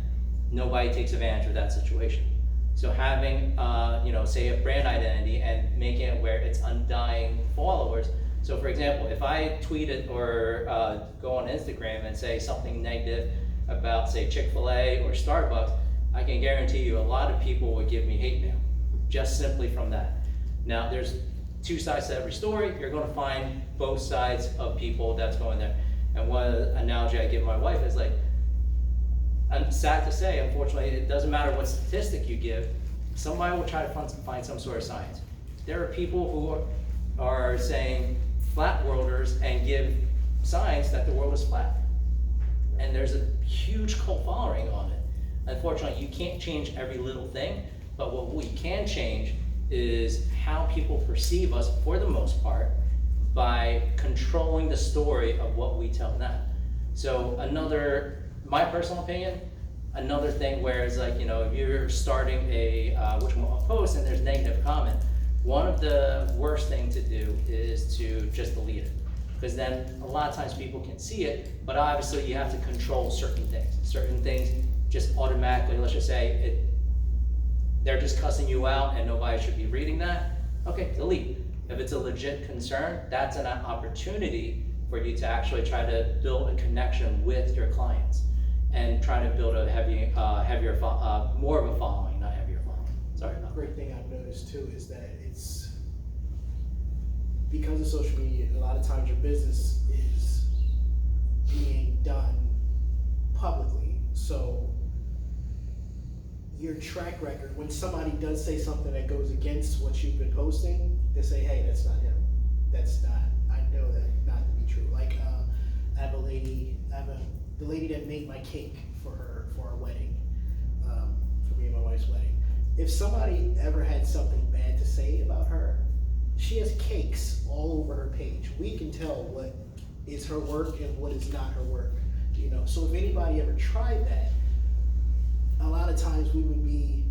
nobody takes advantage of that situation? So having, say a brand identity and making it where it's undying followers. So for example, if I tweet it or go on Instagram and say something negative about, say, Chick-fil-A or Starbucks, I can guarantee you a lot of people would give me hate mail, just simply from that. Now, there's 2 sides to every story. You're gonna find both sides of people that's going there. And one analogy I give my wife is like, I'm sad to say, unfortunately, it doesn't matter what statistic you give, somebody will try to find some sort of science. There are people who are saying flat worlders and give science that the world is flat. And there's a huge cult following on it. Unfortunately, you can't change every little thing, but what we can change is how people perceive us, for the most part, by controlling the story of what we tell them. So my personal opinion, another thing where it's like, if you're starting a post and there's negative comment, one of the worst things to do is to just delete it. Because then a lot of times people can see it, but obviously you have to control certain things. Certain things just automatically, let's just say, they're just cussing you out and nobody should be reading that, okay, delete. If it's a legit concern, that's an opportunity for you to actually try to build a connection with your clients and try to build a more of a following, not heavier following. Sorry about that. Great thing I've noticed too is that it's because of social media, a lot of times your business is being done publicly. So your track record, when somebody does say something that goes against what you've been posting, they say, hey, that's not him. That's not, I know that not to be true. Like, I have the lady that made my cake for our wedding, for me and my wife's wedding. If somebody ever had something bad to say about her, she has cakes all over her page. We can tell what is her work and what is not her work, you know? So if anybody ever tried that, a lot of times we would be,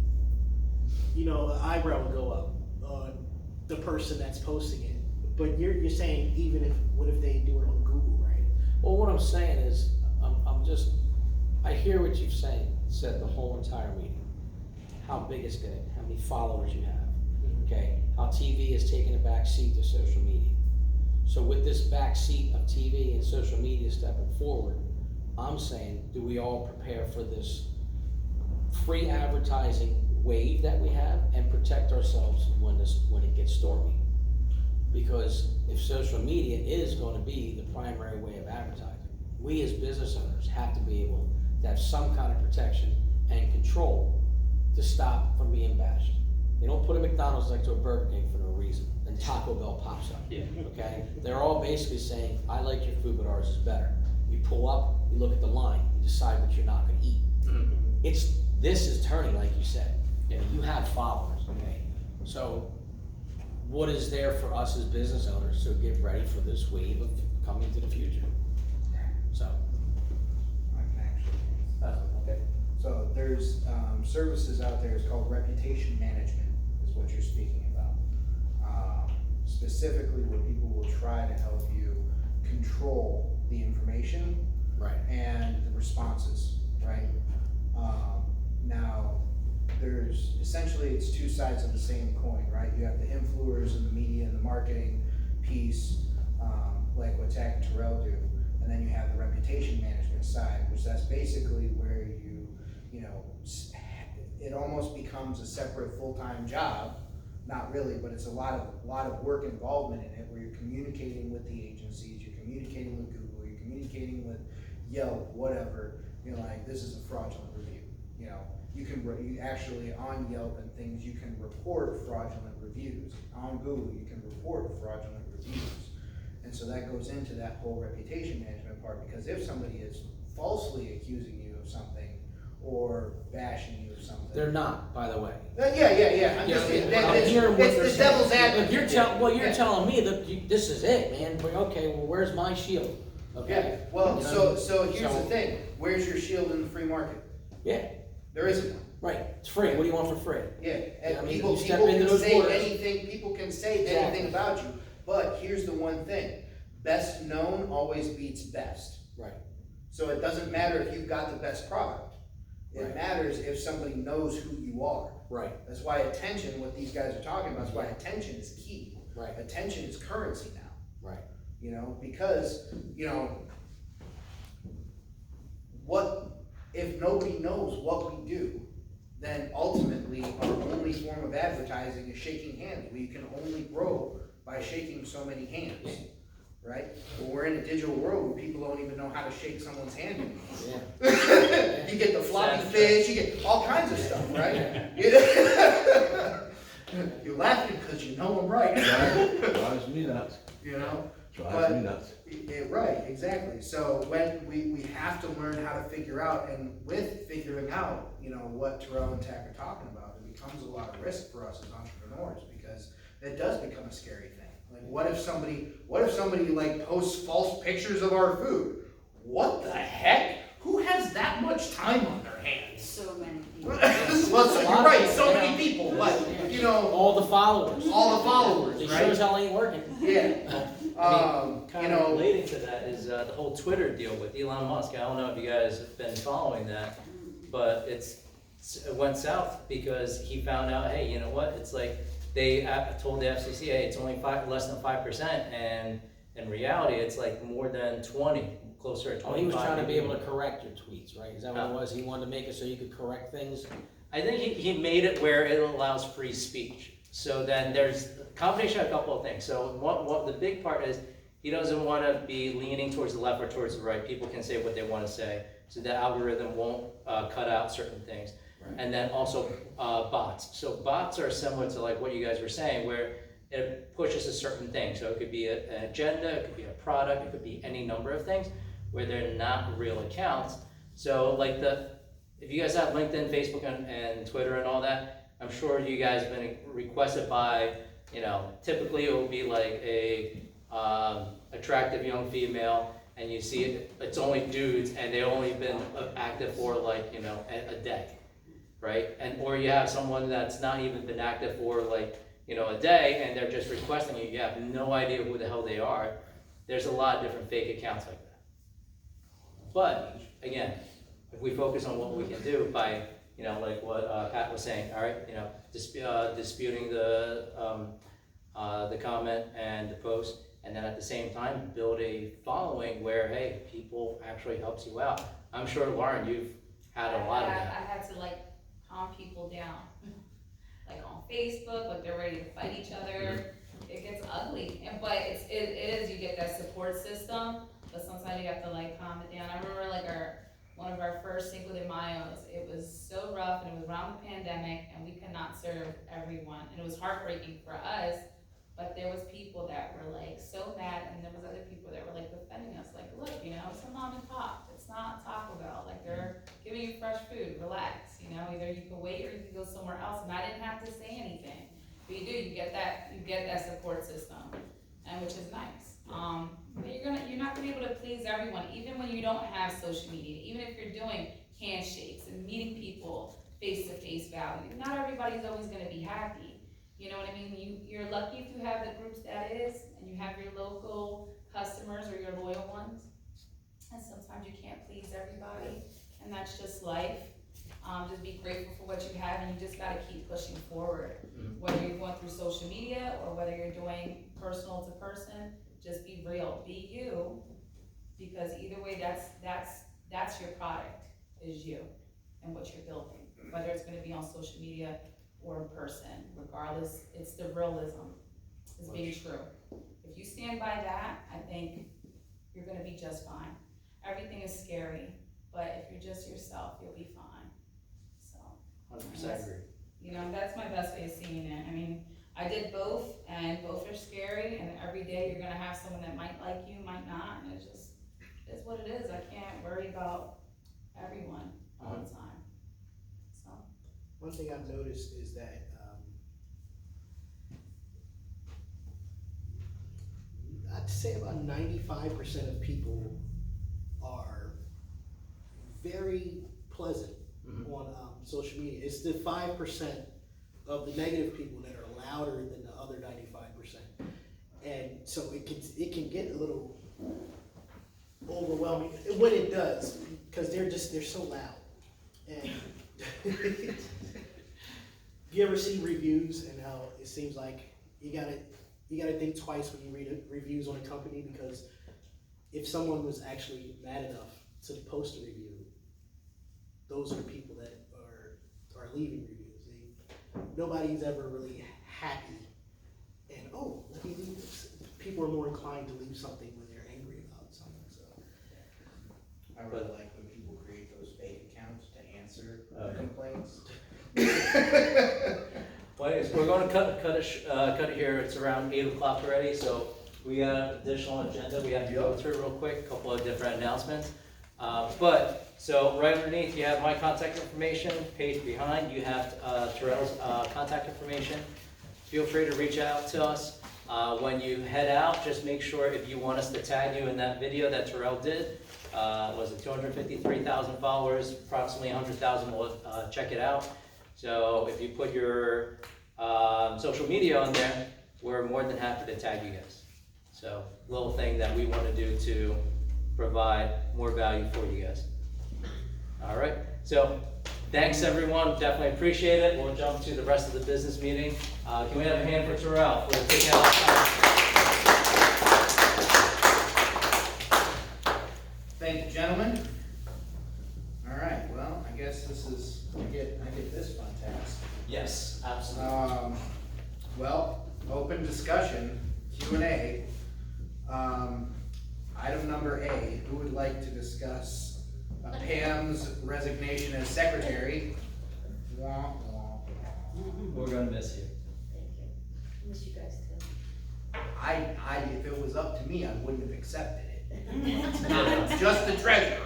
you know, an eyebrow would go up on the person that's posting it. But you're saying what if they do it on Google, right? Well, what I'm saying is, I hear what you've said the whole entire meeting. How big it's getting, how many followers you have, okay? How TV is taking a back seat to social media. So with this back seat of TV and social media stepping forward, I'm saying, do we all prepare for this free advertising wave that we have and protect ourselves when it gets stormy? Because if social media is going to be the primary way of advertising, we as business owners have to be able to have some kind of protection and control to stop from being bashed. You don't put a McDonald's next to a Burger King for no reason, and Taco Bell pops up. Yeah. Okay? They're all basically saying, I like your food, but ours is better. You pull up, you look at the line, you decide what you're not going to eat. This is turning, like you said. You know, you have followers, okay? So what is there for us as business owners to get ready for this wave of coming to the future? So. I can actually. Okay. So there's services out there, it's called reputation management, is what you're speaking about. Specifically where people will try to help you control the information and the responses, right? Now, there's essentially, it's two sides of the same coin, right? You have the influencers and the media and the marketing piece, like what Tack and Terrell do, and then you have the reputation management side, which that's basically where you know, it almost becomes a separate full-time job. Not really, but it's a lot of work involvement in it, where you're communicating with the agencies, you're communicating with Google, you're communicating with Yelp, whatever. You're like, this is a fraudulent review. You know, you actually on Yelp and things, you can report fraudulent reviews. On Google, you can report fraudulent reviews. And so that goes into that whole reputation management part, because if somebody is falsely accusing you of something or bashing you or something. They're not, by the way. Yeah. I'm just saying, it's the devil's advocate. You're telling me that this is it, man. But okay, well, where's my shield? Okay. Yeah, well, you know, so here's the thing. Where's your shield in the free market? Yeah. There isn't one. Right. It's free. What do you want for free? Yeah, and I mean, people you step can into those say waters. anything, people can say anything about you, but here's the one thing. Best known always beats best. Right. So it doesn't matter if you've got the best product. It Right. matters if somebody knows who you are. Right. That's why attention, what these guys are talking about, that's why attention is key. Right. Attention is currency now. Right. You know, because, you know, what if nobody knows what we do, then ultimately our only form of advertising is shaking hands. We can only grow by shaking so many hands, right? Well, we're in a digital world where people don't even know how to shake someone's hand anymore. Yeah. You get the floppy fish, you get all kinds of stuff, right? You're laughing because you know I'm right. Drives me nuts. You know? Drives me nuts. Right, exactly. So when we have to learn how to figure out, and with figuring out, you know, what Terrell and Tack are talking about, it becomes a lot of risk for us as entrepreneurs, because it does become a scary thing. Like, what if somebody like posts false pictures of our food? What the heck? Who has that much time on their hands? So many people. Well, so you're right, so many people, but, you know. All the followers. All the followers, It right? shows how it ain't working. Yeah. Kind of relating to that is the whole Twitter deal with Elon Musk. I don't know if you guys have been following that, but it's went south because he found out, hey, you know what, it's like, they told the FCC, hey, it's only less than 5%, and in reality, it's like more than 20, closer to 25. Oh, he was trying to be able to correct your tweets, right? Is that what it was? He wanted to make it so you could correct things? I think he made it where it allows free speech. So then there's a combination of a couple of things. So what the big part is, he doesn't want to be leaning towards the left or towards the right. People can say what they want to say, so the algorithm won't cut out certain things. Right. And then also bots. So bots are similar to like what you guys were saying, where it pushes a certain thing. So it could be an agenda, it could be a product, it could be any number of things where they're not real accounts. So like if you guys have LinkedIn, Facebook, and Twitter and all that, I'm sure you guys have been requested by, you know, typically it will be like a attractive young female, and you see it's only dudes, and they've only been active for like, you know, a day, right? And or you have someone that's not even been active for like, you know, a day, and they're just requesting you. You have no idea who the hell they are. There's a lot of different fake accounts like that. But again, if we focus on what we can do by, you know, like what Pat was saying, all right, you know, disputing the comment and the post, and then at the same time build a following where, hey, people actually helps you out. I'm sure, Lauren, you've had a lot of that. I had to like calm people down, like on Facebook, like they're ready to fight each other. It gets ugly, but it is, you get that support system, but sometimes you have to like calm it down. I remember like one of our first Cinco de Mayos, it was so rough, and it was around the pandemic, and we could not serve everyone, and it was heartbreaking for us. But there was people that were like so mad, and there was other people that were like defending us, like, look, you know, it's a mom and pop, it's not Taco Bell, like they're giving you fresh food, relax, you know, either you can wait or you can go somewhere else, and I didn't have to say anything. But you get that support system, and which is nice. But you're not gonna be able to please everyone, even when you don't have social media, even if you're doing handshakes and meeting people face-to-face value. Not everybody's always gonna be happy. You know what I mean? You're lucky if you have the groups that is, and you have your local customers or your loyal ones. And sometimes you can't please everybody, and that's just life. Just be grateful for what you have, and you just gotta keep pushing forward. Whether you're going through social media or whether you're doing personal to person, just be real, be you, because either way, that's your product, is you and what you're building. Whether it's gonna be on social media or in person, regardless, it's the realism, is being true. If you stand by that, I think you're gonna be just fine. Everything is scary, but if you're just yourself, you'll be fine. So, 100% agree. You know, that's my best way of seeing it. I mean, I did both, and both are scary, and every day you're gonna have someone that might like you, might not, and it's what it is. I can't worry about everyone all the time. One thing I've noticed is that I'd say about 95% of people are very pleasant on social media. It's the 5% of the negative people that are louder than the other 95%, and so it can get a little overwhelming when it does, because they're so loud. And you ever see reviews and how it seems like you gotta think twice when you read reviews on a company, because if someone was actually mad enough to post a review, those are the people that are leaving reviews. Nobody's ever really happy, and let me leave this. People are more inclined to leave something when they're angry about something. So I really like when people create those fake accounts to answer complaints. Well, we're going to cut it here. It's around 8 o'clock already, so we got an additional agenda we have to go through real quick, a couple of different announcements. So right underneath you have my contact information, page behind you have Terrell's contact information. Feel free to reach out to us. When you head out, just make sure if you want us to tag you in that video that Terrell did. Was it 253,000 followers, approximately 100,000 will check it out. So if you put your social media on there, we're more than happy to tag you guys. So little thing that we want to do to provide more value for you guys. All right, so Thanks, everyone, definitely appreciate it. We'll jump to the rest of the business meeting. Can we have a hand for Terrell for taking out Thank you, gentlemen. All right, well, I guess this is, I get this fun task. Yes, absolutely. Well, open discussion, Q&A. Item number A, who would like to discuss Pam's resignation as secretary? Wah, wah, wah. We're gonna miss you. Thank you. Miss you guys too. If it was up to me, I wouldn't have accepted it. Just the treasurer.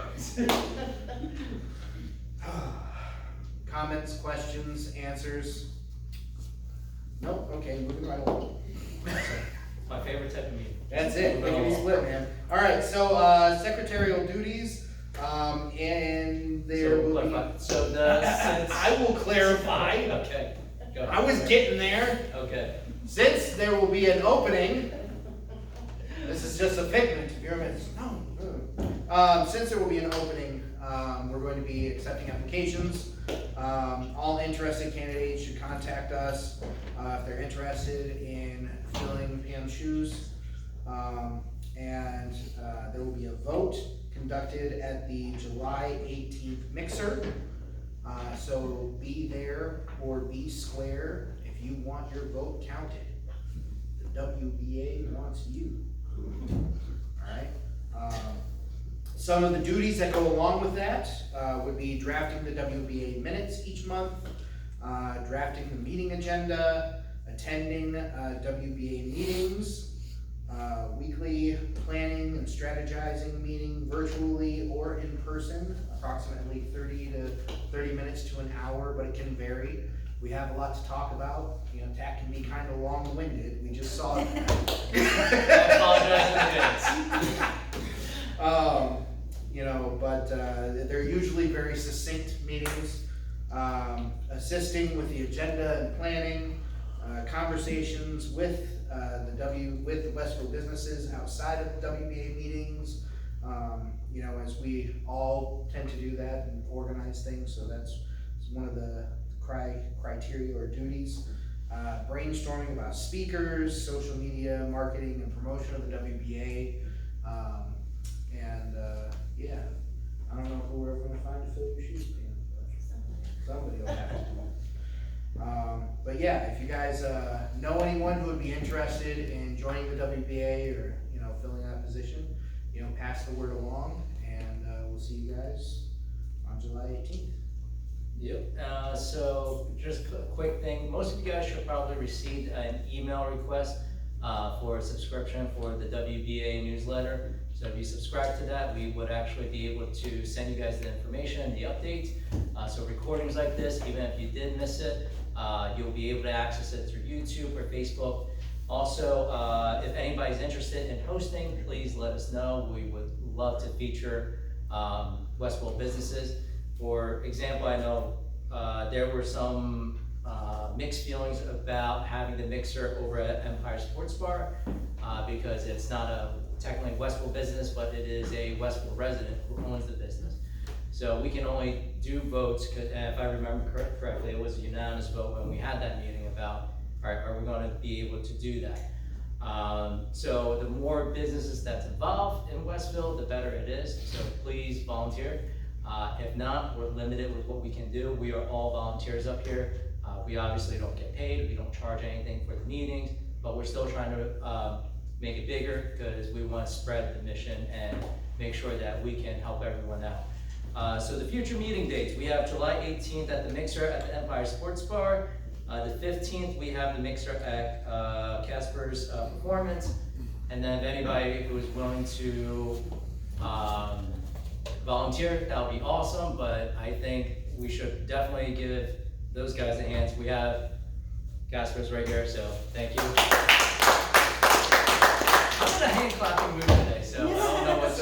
Comments, questions, answers? Nope, okay, moving right along. My favorite type of meeting. That's it, we can split, man. All right, so, secretarial duties, and there will be. So since. I will clarify. Okay. Go ahead. I was getting there. Okay. Since there will be an opening, this is just a figment of your midst. No. Since there will be an opening, we're going to be accepting applications. All interested candidates should contact us if they're interested in filling Pam's shoes. And there will be a vote conducted at the July 18th mixer. So be there or be square if you want your vote counted. The WBA wants you. Alright? Some of the duties that go along with that would be drafting the WBA minutes each month, drafting the meeting agenda, attending WBA meetings, weekly planning and strategizing meeting virtually or in person, approximately 30 minutes to an hour, but it can vary. We have a lot to talk about. You know, TAC can be kind of long-winded. We just saw that. I apologize in advance. You know, but they're usually very succinct meetings, assisting with the agenda and planning, conversations with the Westville businesses outside of the WBA meetings. You know, as we all tend to do that and organize things, so that's one of the criteria or duties. Brainstorming about speakers, social media, marketing, and promotion of the WBA. Yeah, I don't know who we're ever gonna find to fill your shoes, Pam, but somebody will have to do it. But yeah, if you guys know anyone who would be interested in joining the WBA or, you know, filling that position, you know, pass the word along, and we'll see you guys on July 18th. Yep, so just a quick thing, most of you guys should probably receive an email request for a subscription for the WBA newsletter. So if you subscribe to that, we would actually be able to send you guys the information, the updates. So recordings like this, even if you did miss it, you'll be able to access it through YouTube or Facebook. Also, if anybody's interested in hosting, please let us know. We would love to feature Westville businesses. For example, I know there were some mixed feelings about having the mixer over at Empire Sports Bar because it's not a technically Westville business, but it is a Westville resident who owns the business. So we can only do votes, and if I remember correctly, it was a unanimous vote when we had that meeting about, are we going to be able to do that? So the more businesses that's involved in Westville, the better it is. So please volunteer. If not, we're limited with what we can do. We are all volunteers up here. We obviously don't get paid. We don't charge anything for the meetings, but we're still trying to make it bigger because we want to spread the mission and make sure that we can help everyone out. So the future meeting dates, we have July 18th at the Mixer at the Empire Sports Bar. The 15th, we have the Mixer at Casper's Performance. And then if anybody who is willing to volunteer, that would be awesome, but I think we should definitely give those guys a hand. We have Casper's right here, so thank you. I'm in a hand clapping mood today, so I don't know what's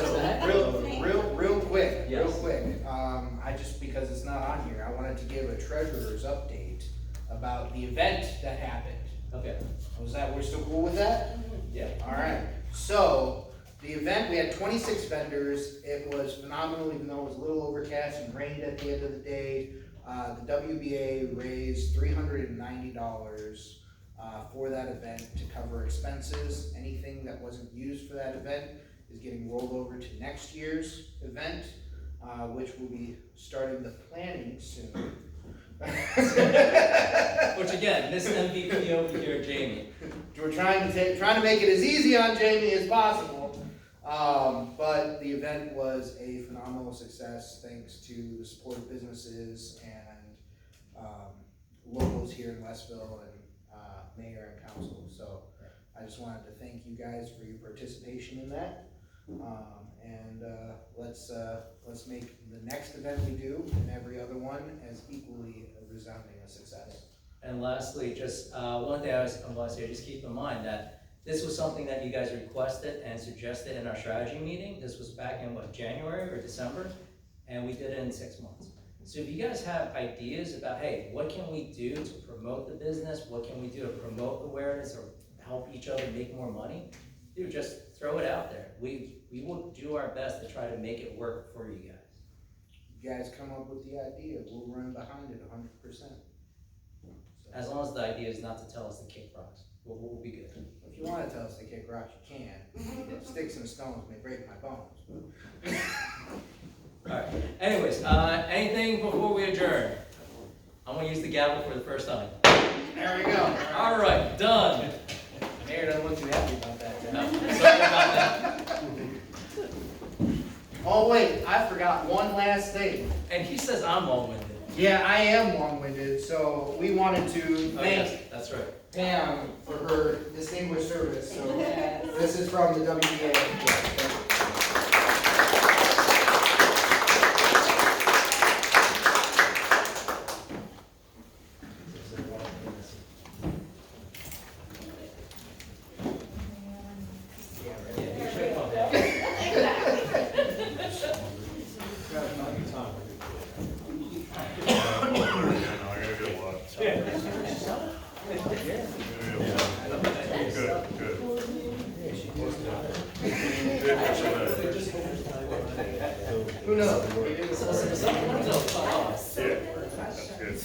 Real quick, Yes. real quick. I just, because it's not on here, I wanted to give a treasurer's update about the event that happened. Okay. We're still cool with that? Yeah. All right. So the event, we had 26 vendors. It was phenomenal, even though it was a little overcast and rained at the end of the day. The WBA raised $390 for that event to cover expenses. Anything that wasn't used for that event is getting rolled over to next year's event, which will be starting the planning soon. Which again, this MVP over here, Jamie. We're trying to make it as easy on Jamie as possible. But the event was a phenomenal success thanks to the support of businesses and locals here in Westville and mayor and council. So I just wanted to thank you guys for your participation in that. Let's make the next event we do and every other one as equally resounding a success. And lastly, just one thing I want to say, just keep in mind that this was something that you guys requested and suggested in our strategy meeting. This was back in what, January or December? And we did it in 6 months. So if you guys have ideas about, hey, what can we do to promote the business? What can we do to promote awareness or help each other make more money? Dude, just throw it out there. We will do our best to try to make it work for you guys. You guys come up with the idea, we'll run behind it 100%. So, As long as the idea is not to tell us to kick rocks, we'll be good. if you want to tell us to kick rocks, you can. Sticks and stones may break my bones. Alright, anyways, anything before we adjourn? I'm gonna use the gavel for the first time. There we go. Alright, done. Mayor doesn't look too happy about that. No, sorry about that. Oh wait, I forgot one last thing. And he says I'm long-winded. Yeah, I am long-winded, so we wanted to Oh, thank yes, that's right. Pam for her distinguished service. So this is from the WBA. Who knows? No, Yeah, that's good.